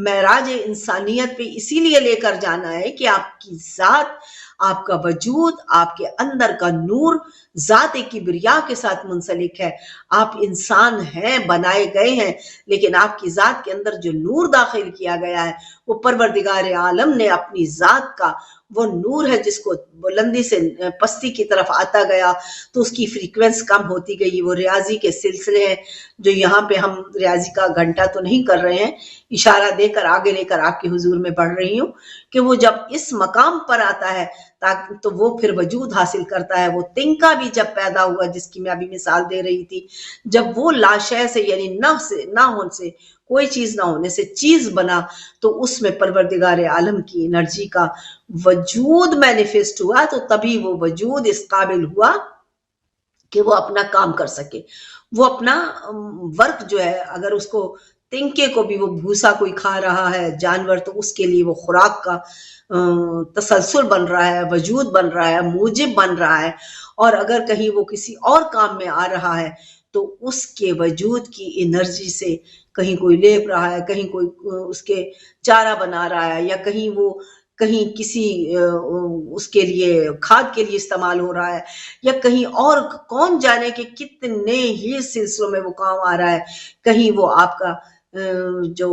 معراج انسانیت پہ اسی لیے لے کر جانا ہے کہ آپ کی ذات، آپ کا وجود، آپ کے اندر کا نور ذات کبریا کے ساتھ منسلک ہے. آپ انسان ہیں، بنائے گئے ہیں، لیکن آپ کی ذات کے اندر جو نور داخل کیا گیا ہے وہ پروردگار عالم نے اپنی ذات کا وہ نور ہے جس کو بلندی سے پستی کی طرف آتا گیا تو اس کی فریکوینس کم ہوتی گئی. وہ ریاضی کے سلسلے ہیں جو یہاں پہ ہم ریاضی کا گھنٹہ تو نہیں کر رہے ہیں، اشارہ دے کر آگے لے کر آپ کے حضور میں پڑھ رہی ہوں کہ وہ جب اس مقام پر آتا ہے تو وہ پھر وجود حاصل کرتا ہے. وہ تنکا بھی جب پیدا ہوا جس کی میں ابھی مثال دے رہی تھی، جب وہ لاشے سے یعنی نہ ہونے سے، کوئی چیز نہ ہونے سے چیز بنا، تو اس میں پروردگار عالم کی انرجی کا وجود مینیفیسٹ ہوا. تو تبھی وہ وجود اس قابل ہوا کہ وہ اپنا کام کر سکے. وہ اپنا ورک جو ہے، اگر اس کو تنکے کو بھی وہ بھوسا کوئی کھا رہا ہے جانور، تو اس کے لیے وہ خوراک کا تسلسل بن رہا ہے، وجود بن رہا ہے، موجب بن رہا ہے. اور اگر کہیں وہ کسی اور کام میں آ رہا ہے تو اس کے وجود کی انرجی سے کہیں کوئی لیپ رہا ہے، کہیں کوئی اس کے چارہ بنا رہا ہے، یا کہیں وہ کہیں کسی اس کے لیے کھاد کے لیے استعمال ہو رہا ہے، یا کہیں اور کون جانے کہ کتنے ہی سلسلوں میں وہ کام آ رہا ہے. کہیں وہ آپ کا جو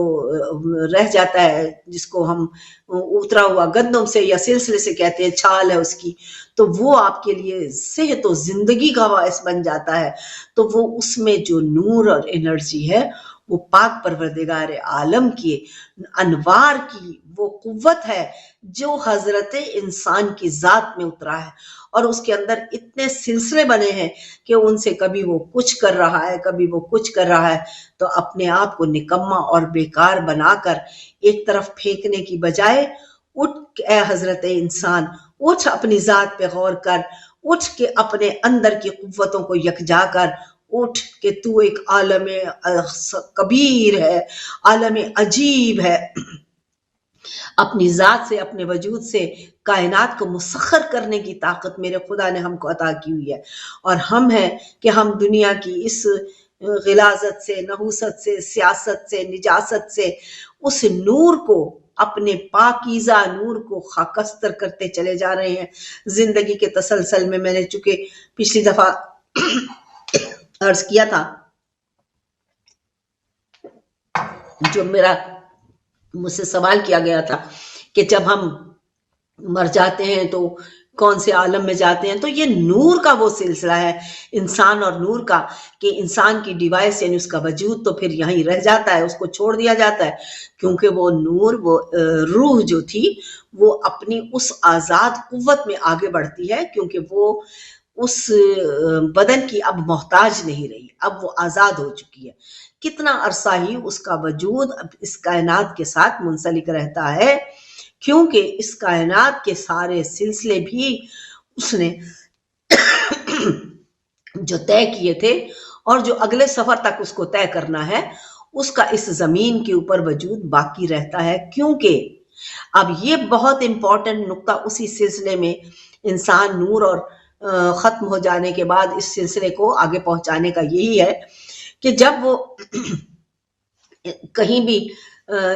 رہ جاتا ہے جس کو ہم اترا ہوا گندم سے یا سلسلے سے کہتے ہیں، چھال ہے اس کی، تو وہ آپ کے لیے صحت و زندگی کا باعث بن جاتا ہے. تو وہ اس میں جو نور اور انرجی ہے وہ پاک پروردگار عالم کی انوار کی وہ قوت ہے جو حضرت انسان کی ذات میں اترا ہے. اور اس کے اندر اتنے سلسلے بنے ہیں کہ ان سے کبھی وہ کچھ کر رہا ہے، کبھی وہ کچھ کر رہا ہے. تو اپنے آپ کو نکما اور بیکار بنا کر ایک طرف پھینکنے کی بجائے اٹھ اے حضرت انسان، اٹھ اپنی ذات پہ غور کر، اٹھ کے اپنے اندر کی قوتوں کو یکجا کر، اٹھ کہ تو ایک عالم کبیر ہے، عالم عجیب ہے. اپنی ذات سے، اپنے وجود سے کائنات کو مسخر کرنے کی طاقت میرے خدا نے ہم کو عطا کی ہوئی ہے. اور ہم ہیں کہ ہم دنیا کی اس غلاظت سے، نحوست سے، سیاست سے، نجاست سے اس نور کو، اپنے پاکیزہ نور کو خاکستر کرتے چلے جا رہے ہیں. زندگی کے تسلسل میں نے چونکہ پچھلی دفعہ عرض کیا تھا، جو مجھ سے سوال کیا گیا تھا کہ جب ہم مر جاتے ہیں تو کون سے عالم میں جاتے ہیں، تو یہ نور کا وہ سلسلہ ہے، انسان اور نور کا، کہ انسان کی ڈیوائس یعنی اس کا وجود تو پھر یہیں رہ جاتا ہے، اس کو چھوڑ دیا جاتا ہے، کیونکہ وہ نور، وہ روح جو تھی وہ اپنی اس آزاد قوت میں آگے بڑھتی ہے، کیونکہ وہ اس بدن کی اب محتاج نہیں رہی، اب وہ آزاد ہو چکی ہے. کتنا عرصہ ہی اس کا وجود اس کائنات کے ساتھ منسلک رہتا ہے، کیونکہ اس کائنات کے سارے سلسلے بھی اس نے جو طے کیے تھے اور جو اگلے سفر تک اس کو طے کرنا ہے، اس کا اس زمین کے اوپر وجود باقی رہتا ہے. کیونکہ اب یہ بہت امپورٹنٹ نقطہ اسی سلسلے میں انسان نور اور ختم ہو جانے کے بعد اس سلسلے کو آگے پہنچانے کا یہی ہے کہ جب وہ کہیں بھی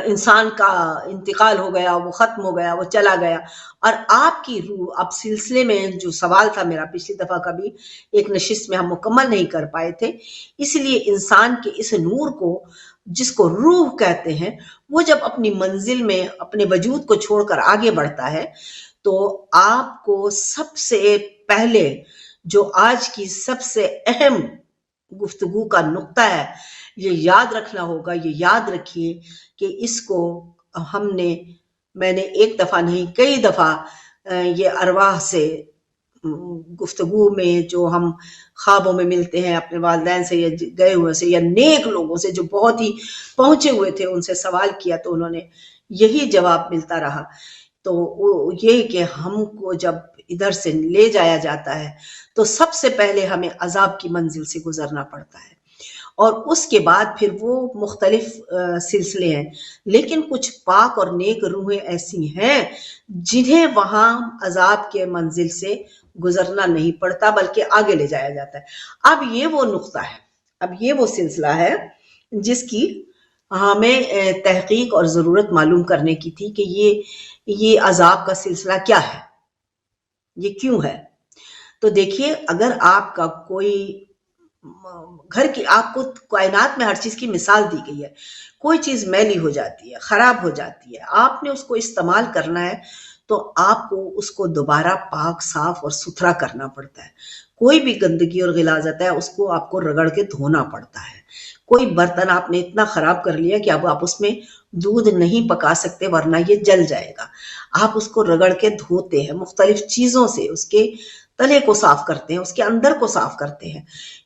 انسان کا انتقال ہو گیا، وہ ختم ہو گیا، وہ چلا گیا، اور آپ کی روح، اب سلسلے میں جو سوال تھا میرا پچھلی دفعہ کا بھی ایک نشست میں ہم مکمل نہیں کر پائے تھے، اس لیے انسان کے اس نور کو جس کو روح کہتے ہیں، وہ جب اپنی منزل میں اپنے وجود کو چھوڑ کر آگے بڑھتا ہے تو آپ کو سب سے پہلے جو آج کی سب سے اہم گفتگو کا نقطہ ہے یہ یاد رکھنا ہوگا. یہ یاد رکھیے کہ اس کو میں نے ایک دفعہ نہیں کئی دفعہ یہ ارواح سے گفتگو میں جو ہم خوابوں میں ملتے ہیں اپنے والدین سے یا گئے ہوئے سے یا نیک لوگوں سے جو بہت ہی پہنچے ہوئے تھے ان سے سوال کیا تو انہوں نے یہی جواب ملتا رہا۔ تو یہ کہ ہم کو جب ادھر سے لے جایا جاتا ہے تو سب سے پہلے ہمیں عذاب کی منزل سے گزرنا پڑتا ہے، اور اس کے بعد پھر وہ مختلف سلسلے ہیں، لیکن کچھ پاک اور نیک روحیں ایسی ہیں جنہیں وہاں عذاب کے منزل سے گزرنا نہیں پڑتا بلکہ آگے لے جایا جاتا ہے۔ اب یہ وہ نقطہ ہے، اب یہ وہ سلسلہ ہے جس کی ہمیں تحقیق اور ضرورت معلوم کرنے کی تھی کہ یہ عذاب کا سلسلہ کیا ہے، یہ کیوں ہے۔ تو دیکھیے، اگر آپ کا کوئی گھر کی، آپ کو کائنات میں ہر چیز کی مثال دی گئی ہے، کوئی چیز میلی ہو جاتی ہے، خراب ہو جاتی ہے، آپ نے اس کو استعمال کرنا ہے تو آپ کو اس کو دوبارہ پاک، صاف اور ستھرا کرنا پڑتا ہے۔ کوئی بھی گندگی اور غلاظت ہے اس کو آپ کو رگڑ کے دھونا پڑتا ہے۔ کوئی برتن آپ نے اتنا خراب کر لیا کہ اب آپ اس میں دودھ نہیں پکا سکتے ورنہ یہ جل جائے گا، آپ اس کو رگڑ کے دھوتے ہیں، مختلف چیزوں سے اس کے تلے کو صاف کرتے ہیں، اس کے اندر کو صاف کرتے ہیں۔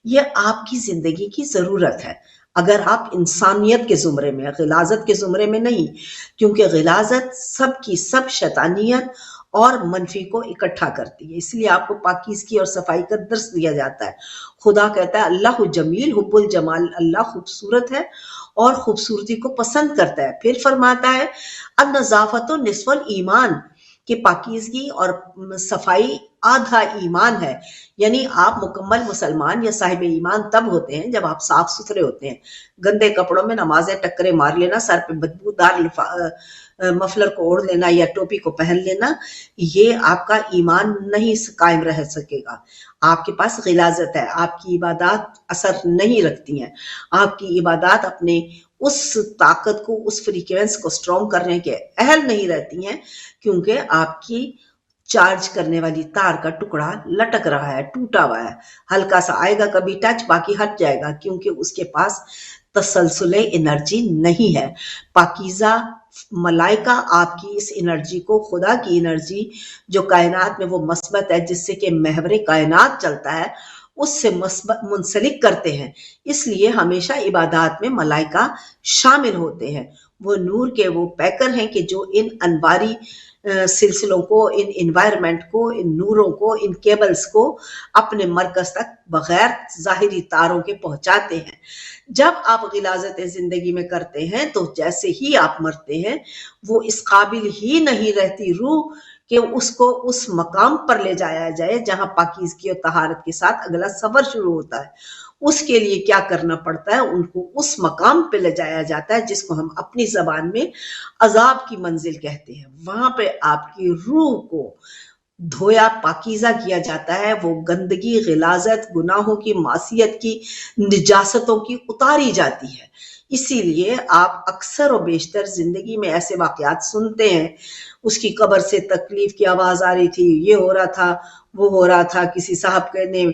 یہ آپ کی زندگی کی ضرورت ہے اگر آپ انسانیت کے زمرے میں، غلاظت کے زمرے میں نہیں، کیونکہ غلاظت سب کی سب شیطانیت اور منفی کو اکٹھا کرتی ہے۔ اس لیے آپ کو پاکیزگی اور صفائی کا درس دیا جاتا ہے۔ خدا کہتا ہے اللہ جمیل حب الجمال، اللہ خوبصورت ہے اور خوبصورتی کو پسند کرتا ہے۔ پھر فرماتا ہے النظافت نصف الایمان، کہ پاکیزگی اور صفائی آدھا ایمان ہے، یعنی آپ مکمل مسلمان یا صاحب ایمان تب ہوتے ہیں جب آپ صاف ستھرے ہوتے ہیں۔ گندے کپڑوں میں نمازیں ٹکرے مار لینا، سر پہ بدبودار مفلر کو اوڑھ لینا یا ٹوپی کو پہن لینا، یہ آپ کا ایمان نہیں قائم رہ سکے گا۔ آپ کے پاس غلاظت ہے، آپ کی عبادات اثر نہیں رکھتی ہیں، آپ کی عبادات اپنے اس طاقت کو، اس فریکوینس کو سٹرونگ کرنے کے اہل نہیں رہتی ہیں، کیونکہ آپ کی چارج کرنے والی تار کا ٹکڑا لٹک رہا ہے، ٹوٹا ہوا ہے، ہلکا سا آئے گا کبھی ٹچ، باقی ہٹ جائے گا، کیونکہ اس کے پاس تسلسل انرجی نہیں ہے۔ پاکیزہ ملائکہ آپ کی اس انرجی کو، خدا کی انرجی جو کائنات میں وہ مثبت ہے جس سے کہ محور کائنات چلتا ہے، اس سے منسلک کرتے ہیں۔ اس لیے ہمیشہ عبادات میں ملائکہ شامل ہوتے ہیں، وہ نور کے وہ پیکر ہیں کہ جو ان انواری سلسلوں کو، ان انوائرمنٹ کو، ان نوروں کو، ان کیبلز کو اپنے مرکز تک بغیر ظاہری تاروں کے پہنچاتے ہیں۔ جب آپ غلاظت زندگی میں کرتے ہیں تو جیسے ہی آپ مرتے ہیں، وہ اس قابل ہی نہیں رہتی روح کہ اس کو اس مقام پر لے جایا جائے جہاں پاکیزگی اور طہارت کے ساتھ اگلا سفر شروع ہوتا ہے۔ اس کے لیے کیا کرنا پڑتا ہے؟ ان کو اس مقام پہ لے جایا جاتا ہے جس کو ہم اپنی زبان میں عذاب کی منزل کہتے ہیں۔ وہاں پہ آپ کی روح کو دھویا، پاکیزہ کیا جاتا ہے، وہ گندگی، غلاظت، گناہوں کی، معصیت کی، نجاستوں کی اتاری جاتی ہے۔ اسی لیے آپ اکثر و بیشتر زندگی میں ایسے واقعات سنتے ہیں، اس کی قبر سے تکلیف کی آواز آ رہی تھی، یہ ہو رہا تھا، وہ ہو رہا تھا، کسی صاحب نے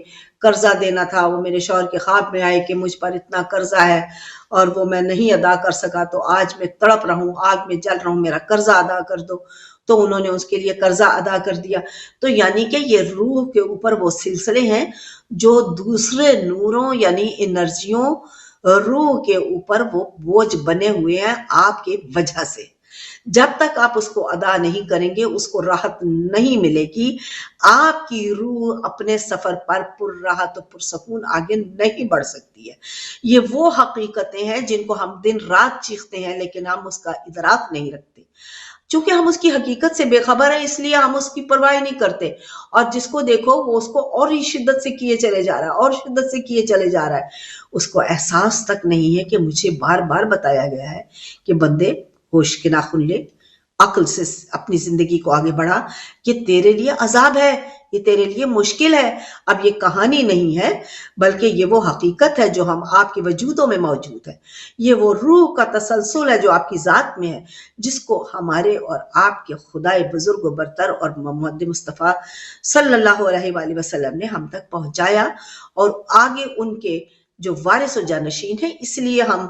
قرضہ دینا تھا، وہ میرے شوہر کے خواب میں آئے کہ مجھ پر اتنا قرضہ ہے اور وہ میں نہیں ادا کر سکا، تو آج میں تڑپ رہا ہوں، آگ میں جل رہا ہوں، میرا قرضہ ادا کر دو۔ تو انہوں نے اس کے لیے قرضہ ادا کر دیا۔ تو یعنی کہ یہ روح کے اوپر وہ سلسلے ہیں جو دوسرے نوروں یعنی انرجیوں، روح کے اوپر وہ بوجھ بنے ہوئے ہیں آپ کی وجہ سے۔ جب تک آپ اس کو ادا نہیں کریں گے، اس کو راحت نہیں ملے گی، آپ کی روح اپنے سفر پر پر راحت و پرسکون آگے نہیں بڑھ سکتی ہے۔ یہ وہ حقیقتیں ہیں جن کو ہم دن رات چیختے ہیں لیکن ہم اس کا ادراک نہیں رکھتے۔ چونکہ ہم اس کی حقیقت سے بے خبر ہیں، اس لیے ہم اس کی پرواہ نہیں کرتے، اور جس کو دیکھو وہ اس کو اور ہی شدت سے کیے چلے جا رہا ہے، اور شدت سے کیے چلے جا رہا ہے۔ اس کو احساس تک نہیں ہے کہ مجھے بار بار بتایا گیا ہے کہ بندے ہوش کے ناخن لے، عقل سے اپنی زندگی کو آگے بڑھا، کہ تیرے لیے عذاب ہے، یہ تیرے لیے مشکل ہے۔ اب یہ کہانی نہیں ہے بلکہ یہ وہ حقیقت ہے جو ہم آپ کے وجودوں میں موجود ہے۔ یہ وہ روح کا تسلسل ہے جو آپ کی ذات میں ہے، جس کو ہمارے اور آپ کے خدائے بزرگ و برتر اور محمد مصطفیٰ صلی اللہ علیہ وآلہ وسلم نے ہم تک پہنچایا، اور آگے ان کے جو وارث و جانشین ہیں، اس لیے ہم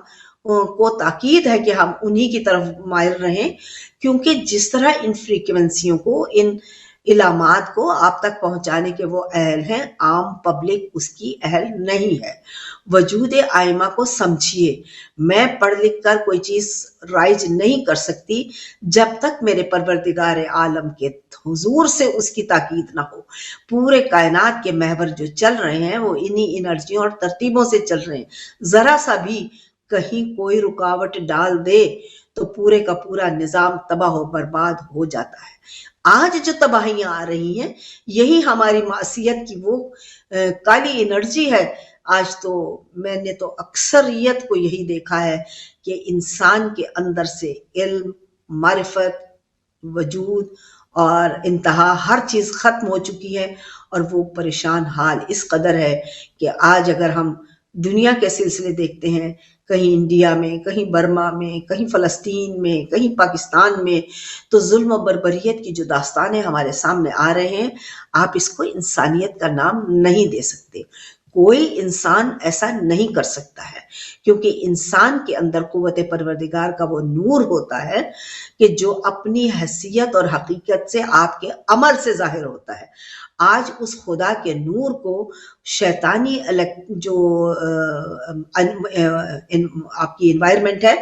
کو تاکید ہے کہ ہم انہی کی طرف مائل رہیں، کیونکہ جس طرح ان فریکوینسیوں کو، ان علامات کو آپ تک پہنچانے کے وہ اہل ہیں، عام پبلک اس کی اہل نہیں ہے۔ وجود آئمہ کو سمجھیے، میں پڑھ لکھ کر کوئی چیز رائج نہیں کر سکتی جب تک میرے پروردگار عالم کے حضور سے اس کی تاکید نہ ہو۔ پورے کائنات کے محور جو چل رہے ہیں وہ انہی انرجیوں اور ترتیبوں سے چل رہے ہیں۔ ذرا سا بھی کہیں کوئی رکاوٹ ڈال دے تو پورے کا پورا نظام تباہ و برباد ہو جاتا ہے۔ آج جو تباہیاں آ رہی ہیں یہی ہماری معصیت کی وہ کالی انرجی ہے۔ آج تو میں نے تو اکثریت کو یہی دیکھا ہے کہ انسان کے اندر سے علم، معرفت، وجود اور انتہا ہر چیز ختم ہو چکی ہے، اور وہ پریشان حال اس قدر ہے کہ آج اگر ہم دنیا کے سلسلے دیکھتے ہیں، کہیں انڈیا میں، کہیں برما میں، کہیں فلسطین میں، کہیں پاکستان میں، تو ظلم و بربریت کی جو داستانیں ہمارے سامنے آ رہے ہیں، آپ اس کو انسانیت کا نام نہیں دے سکتے۔ کوئی انسان ایسا نہیں کر سکتا ہے، کیونکہ انسان کے اندر قوت پروردگار کا وہ نور ہوتا ہے کہ جو اپنی حیثیت اور حقیقت سے آپ کے عمل سے ظاہر ہوتا ہے۔ آج اس خدا کے نور کو شیطانی جو آپ کی انوائرمنٹ ہے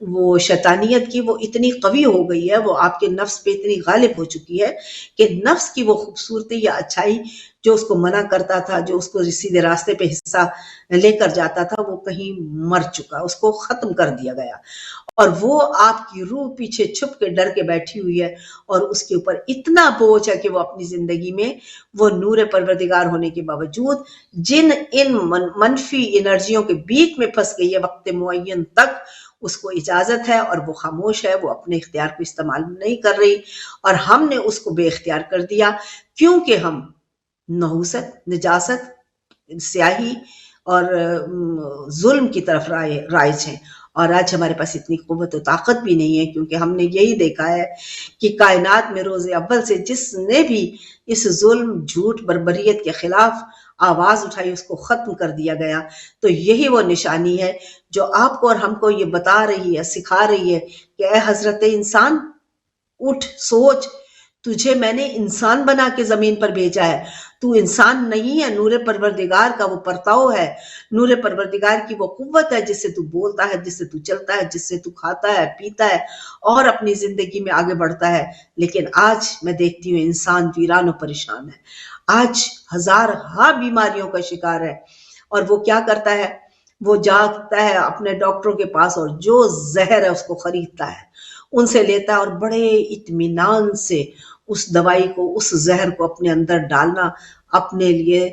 وہ شیطانیت کی، وہ اتنی قوی ہو گئی ہے، وہ آپ کے نفس پہ اتنی غالب ہو چکی ہے کہ نفس کی وہ خوبصورتی یا اچھائی جو اس کو منع کرتا تھا، جو اس کو سیدھے راستے پہ حصہ لے کر جاتا تھا، وہ کہیں مر چکا، اس کو ختم کر دیا گیا، اور وہ آپ کی روح پیچھے چھپ کے ڈر کے بیٹھی ہوئی ہے، اور اس کے اوپر اتنا بوجھ ہے کہ وہ اپنی زندگی میں وہ نور پروردگار ہونے کے باوجود جن ان منفی انرجیوں کے بیچ میں پھنس گئی ہے، وقت معین تک اس کو اجازت ہے اور وہ خاموش ہے، وہ اپنے اختیار کو استعمال نہیں کر رہی، اور ہم نے اس کو بے اختیار کر دیا کیونکہ ہم نحوست، نجاست، سیاہی اور ظلم کی طرف رائج ہیں۔ اور آج ہمارے پاس اتنی قوت و طاقت بھی نہیں ہے، کیونکہ ہم نے یہی دیکھا ہے کہ کائنات میں روز اول سے جس نے بھی اس ظلم، جھوٹ، بربریت کے خلاف آواز اٹھائی اس کو ختم کر دیا گیا۔ تو یہی وہ نشانی ہے جو آپ کو اور ہم کو یہ بتا رہی ہے، سکھا رہی ہے کہ اے حضرت انسان، اٹھ، سوچ، تجھے میں نے انسان بنا کے زمین پر بھیجا ہے، تو انسان نہیں ہے، نور پروردگار کا وہ پرتاؤ ہے، نور پروردگار کی وہ قوت ہے جس سے تو بولتا ہے، جس سے تو چلتا ہے، جس سے تو کھاتا ہے، پیتا ہے اور اپنی زندگی میں آگے بڑھتا ہے۔ لیکن آج میں دیکھتی ہوں انسان ویران و پریشان ہے، آج ہزارہا بیماریوں کا شکار ہے، اور وہ کیا کرتا ہے، وہ جاتا ہے اپنے ڈاکٹروں کے پاس اور جو زہر ہے اس کو خریدتا ہے، ان سے لیتا ہے، اور بڑے اطمینان سے اس دوائی کو، اس زہر کو اپنے اندر ڈالنا اپنے لیے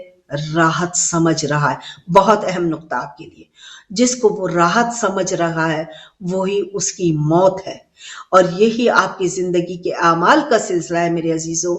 راحت سمجھ رہا ہے۔ بہت اہم نقطہ آپ کے لیے، جس کو وہ راحت سمجھ رہا ہے وہی اس کی موت ہے، اور یہی آپ کی زندگی کے اعمال کا سلسلہ ہے میرے عزیزو،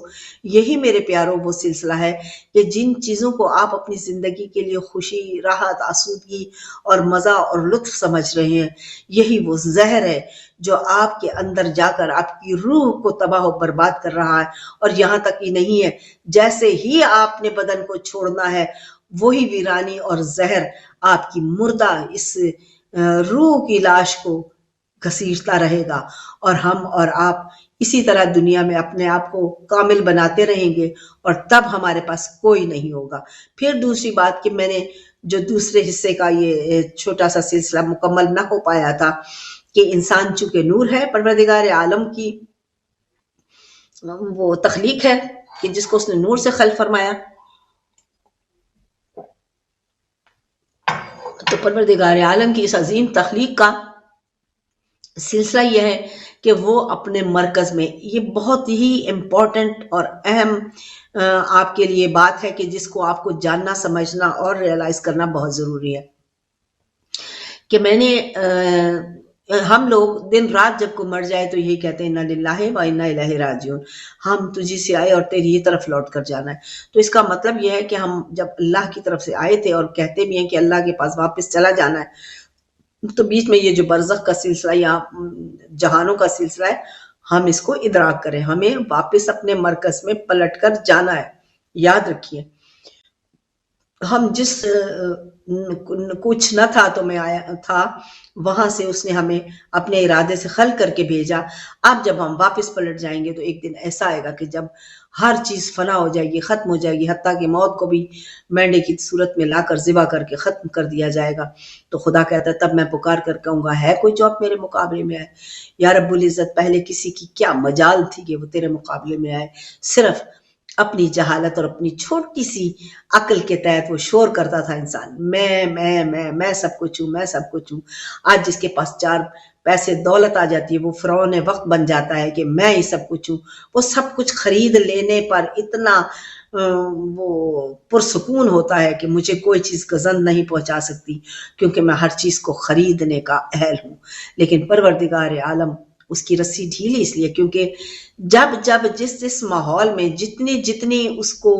یہی میرے پیاروں وہ سلسلہ ہے کہ جن چیزوں کو آپ اپنی زندگی کے لیے خوشی، راحت، آسودگی اور مزہ اور لطف سمجھ رہے ہیں، یہی وہ زہر ہے جو آپ کے اندر جا کر آپ کی روح کو تباہ و برباد کر رہا ہے۔ اور یہاں تک ہی نہیں ہے، جیسے ہی آپ نے بدن کو چھوڑنا ہے وہی ویرانی اور زہر آپ کی مردہ اس روح کی لاش کو گھسیٹتا رہے گا، اور ہم اور آپ اسی طرح دنیا میں اپنے آپ کو کامل بناتے رہیں گے، اور تب ہمارے پاس کوئی نہیں ہوگا۔ پھر دوسری بات کہ میں نے جو دوسرے حصے کا یہ چھوٹا سا سلسلہ مکمل نہ ہو پایا تھا کہ انسان چونکہ نور ہے، پروردگار عالم کی وہ تخلیق ہے کہ جس کو اس نے نور سے خلق فرمایا، تو پروردگار عالم کی اس عظیم تخلیق کا سلسلہ یہ ہے کہ وہ اپنے مرکز میں، یہ بہت ہی امپورٹنٹ اور اہم آپ کے لیے بات ہے کہ جس کو آپ کو جاننا، سمجھنا اور ریئلائز کرنا بہت ضروری ہے، کہ میں نے ہم لوگ دن رات جب کو مر جائے تو یہی کہتے ہیں انا للہ و انا الیہ راجعون، ہم تجھی سے آئے اور تیری ہی طرف لوٹ کر جانا ہے۔ تو اس کا مطلب یہ ہے کہ ہم جب اللہ کی طرف سے آئے تھے اور کہتے بھی ہیں کہ اللہ کے پاس واپس چلا جانا ہے، تو بیچ میں یہ جو برزخ کا سلسلہ یا جہانوں کا سلسلہ ہے، ہم اس کو ادراک کریں، ہمیں واپس اپنے مرکز میں پلٹ کر جانا ہے۔ یاد رکھیے، ہم جس کچھ نہ تھا تو میں آیا تھا، وہاں سے اس نے ہمیں اپنے ارادے سے خلق کر کے بھیجا۔ اب جب ہم واپس پلٹ جائیں گے تو ایک دن ایسا آئے گا کہ جب ہر چیز فنا ہو جائے گی، ختم ہو جائے گی، حتیٰ کہ موت کو بھی مینڈے کی صورت میں لا کر ذبح کر کے ختم کر دیا جائے گا۔ تو خدا کہتا ہے تب میں پکار کر کہوں گا ہے کوئی جو اب میرے مقابلے میں آئے؟ یا رب العزت پہلے کسی کی کیا مجال تھی کہ وہ تیرے مقابلے میں آئے؟ صرف اپنی جہالت اور اپنی چھوٹی سی عقل کے تحت وہ شور کرتا تھا انسان، میں سب کچھ ہوں، میں سب کچھ ہوں۔ آج جس کے پاس چار پیسے دولت آ جاتی ہے وہ فرعون وقت بن جاتا ہے کہ میں ہی سب کچھ ہوں۔ وہ سب کچھ خرید لینے پر اتنا وہ پرسکون ہوتا ہے کہ مجھے کوئی چیز گزند نہیں پہنچا سکتی کیونکہ میں ہر چیز کو خریدنے کا اہل ہوں۔ لیکن پروردگار عالم اس کی رسی ڈھیلی اس لیے کیونکہ جب جس ماحول میں جتنی اس کو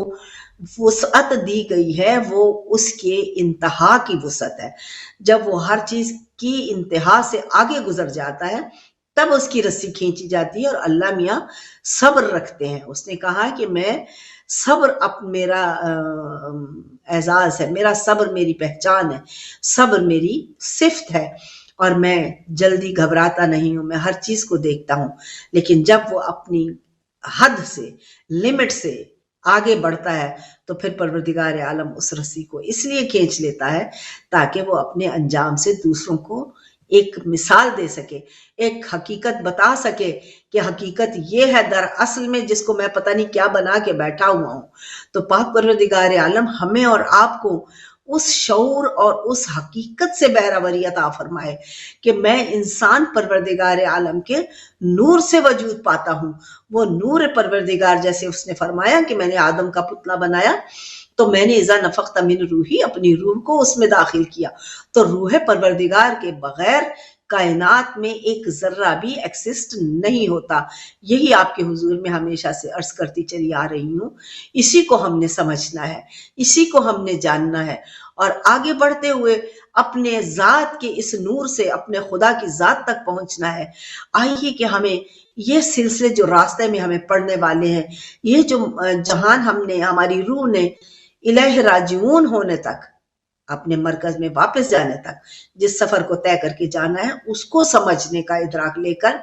وسعت دی گئی ہے وہ اس کے انتہا کی وسعت ہے۔ جب وہ ہر چیز کی انتہا سے آگے گزر جاتا ہے تب اس کی رسی کھینچی جاتی ہے، اور اللہ میاں صبر رکھتے ہیں۔ اس نے کہا کہ میں صبر میرا اعزاز ہے، میرا صبر میری پہچان ہے، صبر میری صفت ہے، اور میں جلدی گھبراتا نہیں ہوں، میں ہر چیز کو دیکھتا ہوں۔ لیکن جب وہ اپنی حد سے، لمٹ سے آگے بڑھتا ہے تو پھر پروردگار عالم اس رسی کو اس لیے کھینچ لیتا ہے تاکہ وہ اپنے انجام سے دوسروں کو ایک مثال دے سکے، ایک حقیقت بتا سکے کہ حقیقت یہ ہے دراصل میں جس کو میں پتہ نہیں کیا بنا کے بیٹھا ہوا ہوں۔ تو پاک پروردگار عالم ہمیں اور آپ کو اس شعور اور اس حقیقت سے بہراوری عطا فرمائے کہ میں انسان پروردگار عالم کے نور سے وجود پاتا ہوں۔ وہ نور پروردگار، جیسے اس نے فرمایا کہ میں نے آدم کا پتلا بنایا تو میں نے اذا نفخت من روحی، اپنی روح کو اس میں داخل کیا، تو روح پروردگار کے بغیر کائنات میں ایک ذرہ بھی ایکسسٹ نہیں ہوتا۔ یہی آپ کے حضور میں ہمیشہ سے عرض کرتی چلی آ رہی ہوں۔ اسی کو ہم نے سمجھنا ہے، اسی کو ہم نے جاننا ہے، اور آگے بڑھتے ہوئے اپنے ذات کے اس نور سے اپنے خدا کی ذات تک پہنچنا ہے۔ آئیے کہ ہمیں یہ سلسلے جو راستے میں ہمیں پڑھنے والے ہیں، یہ جو جہان ہم نے، ہماری روح نے الہ راجعون ہونے تک، اپنے مرکز میں واپس جانے تک جس سفر کو طے کر کے جانا ہے، اس کو سمجھنے کا ادراک لے کر،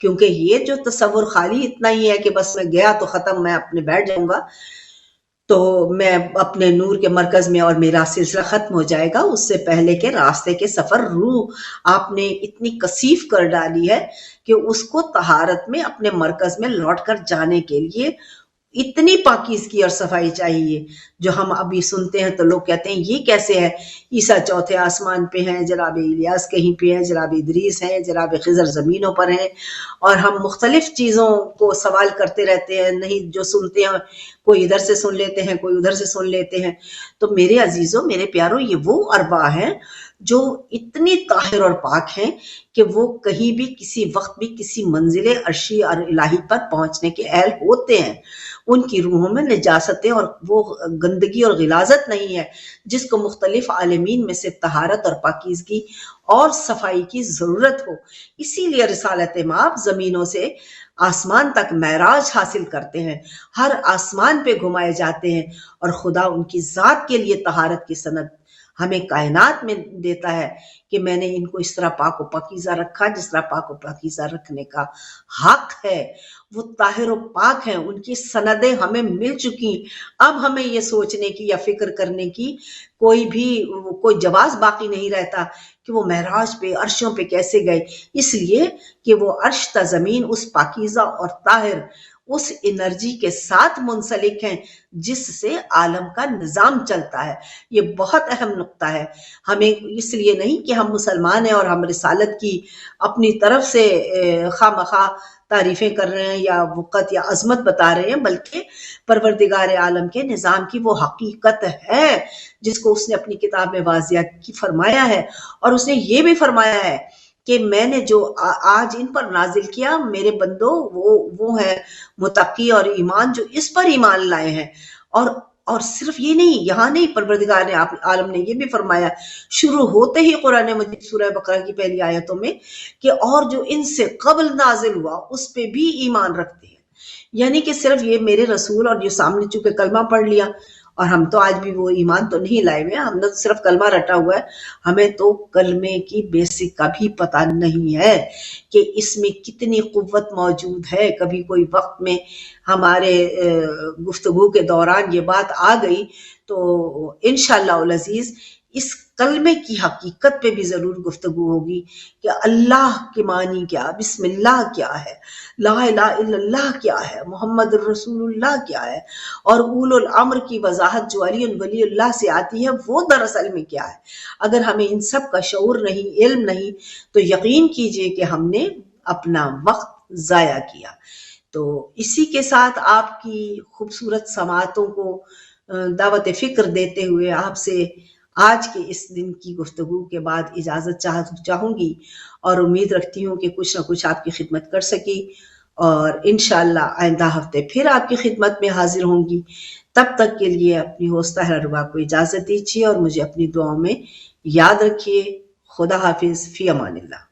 کیونکہ یہ جو تصور خالی اتنا ہی ہے کہ بس میں گیا تو ختم، میں اپنے بیٹھ جاؤں گا تو میں اپنے نور کے مرکز میں اور میرا سلسلہ ختم ہو جائے گا، اس سے پہلے کے راستے کے سفر روح آپ نے اتنی کثیف کر ڈالی ہے کہ اس کو طہارت میں اپنے مرکز میں لوٹ کر جانے کے لیے اتنی پاکیزگی اور صفائی چاہیے۔ جو ہم ابھی سنتے ہیں تو لوگ کہتے ہیں یہ کیسے ہے، عیسیٰ چوتھے آسمان پہ ہیں، جناب الیاس کہیں پہ ہیں، جناب ادریس ہیں، جناب خضر زمینوں پر ہیں، اور ہم مختلف چیزوں کو سوال کرتے رہتے ہیں، نہیں جو سنتے ہیں کوئی ادھر سے سن لیتے ہیں، کوئی ادھر سے سن لیتے ہیں۔ تو میرے عزیزوں، میرے پیاروں، یہ وہ ارواح ہیں جو اتنی طاہر اور پاک ہیں کہ وہ کہیں بھی کسی وقت بھی کسی منزل عرشی اور الہی پر پہنچنے کے اہل ہوتے ہیں۔ ان کی روحوں میں نجاستیں اور وہ گندگی اور غلاظت نہیں ہے جس کو مختلف عالمین میں سے طہارت اور پاکیزگی اور صفائی کی ضرورت ہو۔ اسی لیے رسالت مآب زمینوں سے آسمان تک معراج حاصل کرتے ہیں، ہر آسمان پہ گھمائے جاتے ہیں، اور خدا ان کی ذات کے لیے طہارت کی سند ہمیں کائنات میں دیتا ہے کہ میں نے ان کو اس طرح پاک و پاکیزہ رکھا جس طرح پاک و پاکیزہ رکھنے کا حق ہے۔ وہ طاہر و پاک ہیں، ان کی سندیں ہمیں مل چکی۔ اب ہمیں یہ سوچنے کی یا فکر کرنے کی کوئی جواز باقی نہیں رہتا کہ وہ معراج پہ، عرشوں پہ کیسے گئے، اس لیے کہ وہ عرش تا زمین اس پاکیزہ اور طاہر اس انرجی کے ساتھ منسلک ہیں جس سے عالم کا نظام چلتا ہے۔ یہ بہت اہم نقطہ ہے۔ ہمیں اس لیے نہیں کہ ہم مسلمان ہیں اور ہم رسالت کی اپنی طرف سے خواہ مخواہ تعریفیں کر رہے ہیں یا وقت یا عظمت بتا رہے ہیں، بلکہ پروردگار عالم کے نظام کی وہ حقیقت ہے جس کو اس نے اپنی کتاب میں واضح کی فرمایا ہے، اور اس نے یہ بھی فرمایا ہے کہ میں نے جو آج ان پر نازل کیا میرے بندو وہ ہے متقی اور ایمان جو اس پر ایمان لائے ہیں۔ اور صرف یہ نہیں، یہاں نہیں، پروردگار عالم نے یہ بھی فرمایا شروع ہوتے ہی قرآن مجید سورہ بقرہ کی پہلی آیتوں میں کہ اور جو ان سے قبل نازل ہوا اس پہ بھی ایمان رکھتے ہیں۔ یعنی کہ صرف یہ میرے رسول اور جو سامنے چونکہ کلمہ پڑھ لیا اور ہم تو آج بھی وہ ایمان تو نہیں لائے ہوئے، ہم نے تو صرف کلمہ رٹا ہوا ہے، ہمیں تو کلمے کی بیسک کا بھی پتہ نہیں ہے کہ اس میں کتنی قوت موجود ہے۔ کبھی کوئی وقت میں ہمارے گفتگو کے دوران یہ بات آ گئی تو انشاءاللہ العزیز اس کلمے کی حقیقت پہ بھی ضرور گفتگو ہوگی کہ اللہ کے معنی کیا، بسم اللہ کیا ہے، لا الہ الا اللہ کیا ہے، محمد الرسول اللہ کیا ہے، اور اولو الامر کی وضاحت جو علی ولی اللہ سے آتی ہے وہ دراصل میں کیا ہے۔ اگر ہمیں ان سب کا شعور نہیں، علم نہیں، تو یقین کیجئے کہ ہم نے اپنا وقت ضائع کیا۔ تو اسی کے ساتھ آپ کی خوبصورت سماعتوں کو دعوت فکر دیتے ہوئے آپ سے آج کے اس دن کی گفتگو کے بعد اجازت چاہوں گی، اور امید رکھتی ہوں کہ کچھ نہ کچھ آپ کی خدمت کر سکی، اور انشاءاللہ آئندہ ہفتے پھر آپ کی خدمت میں حاضر ہوں گی۔ تب تک کے لیے اپنی ہوست طاہرہ ربا کو اجازت دیجیے اور مجھے اپنی دعاؤں میں یاد رکھیے۔ خدا حافظ، فی امان اللہ۔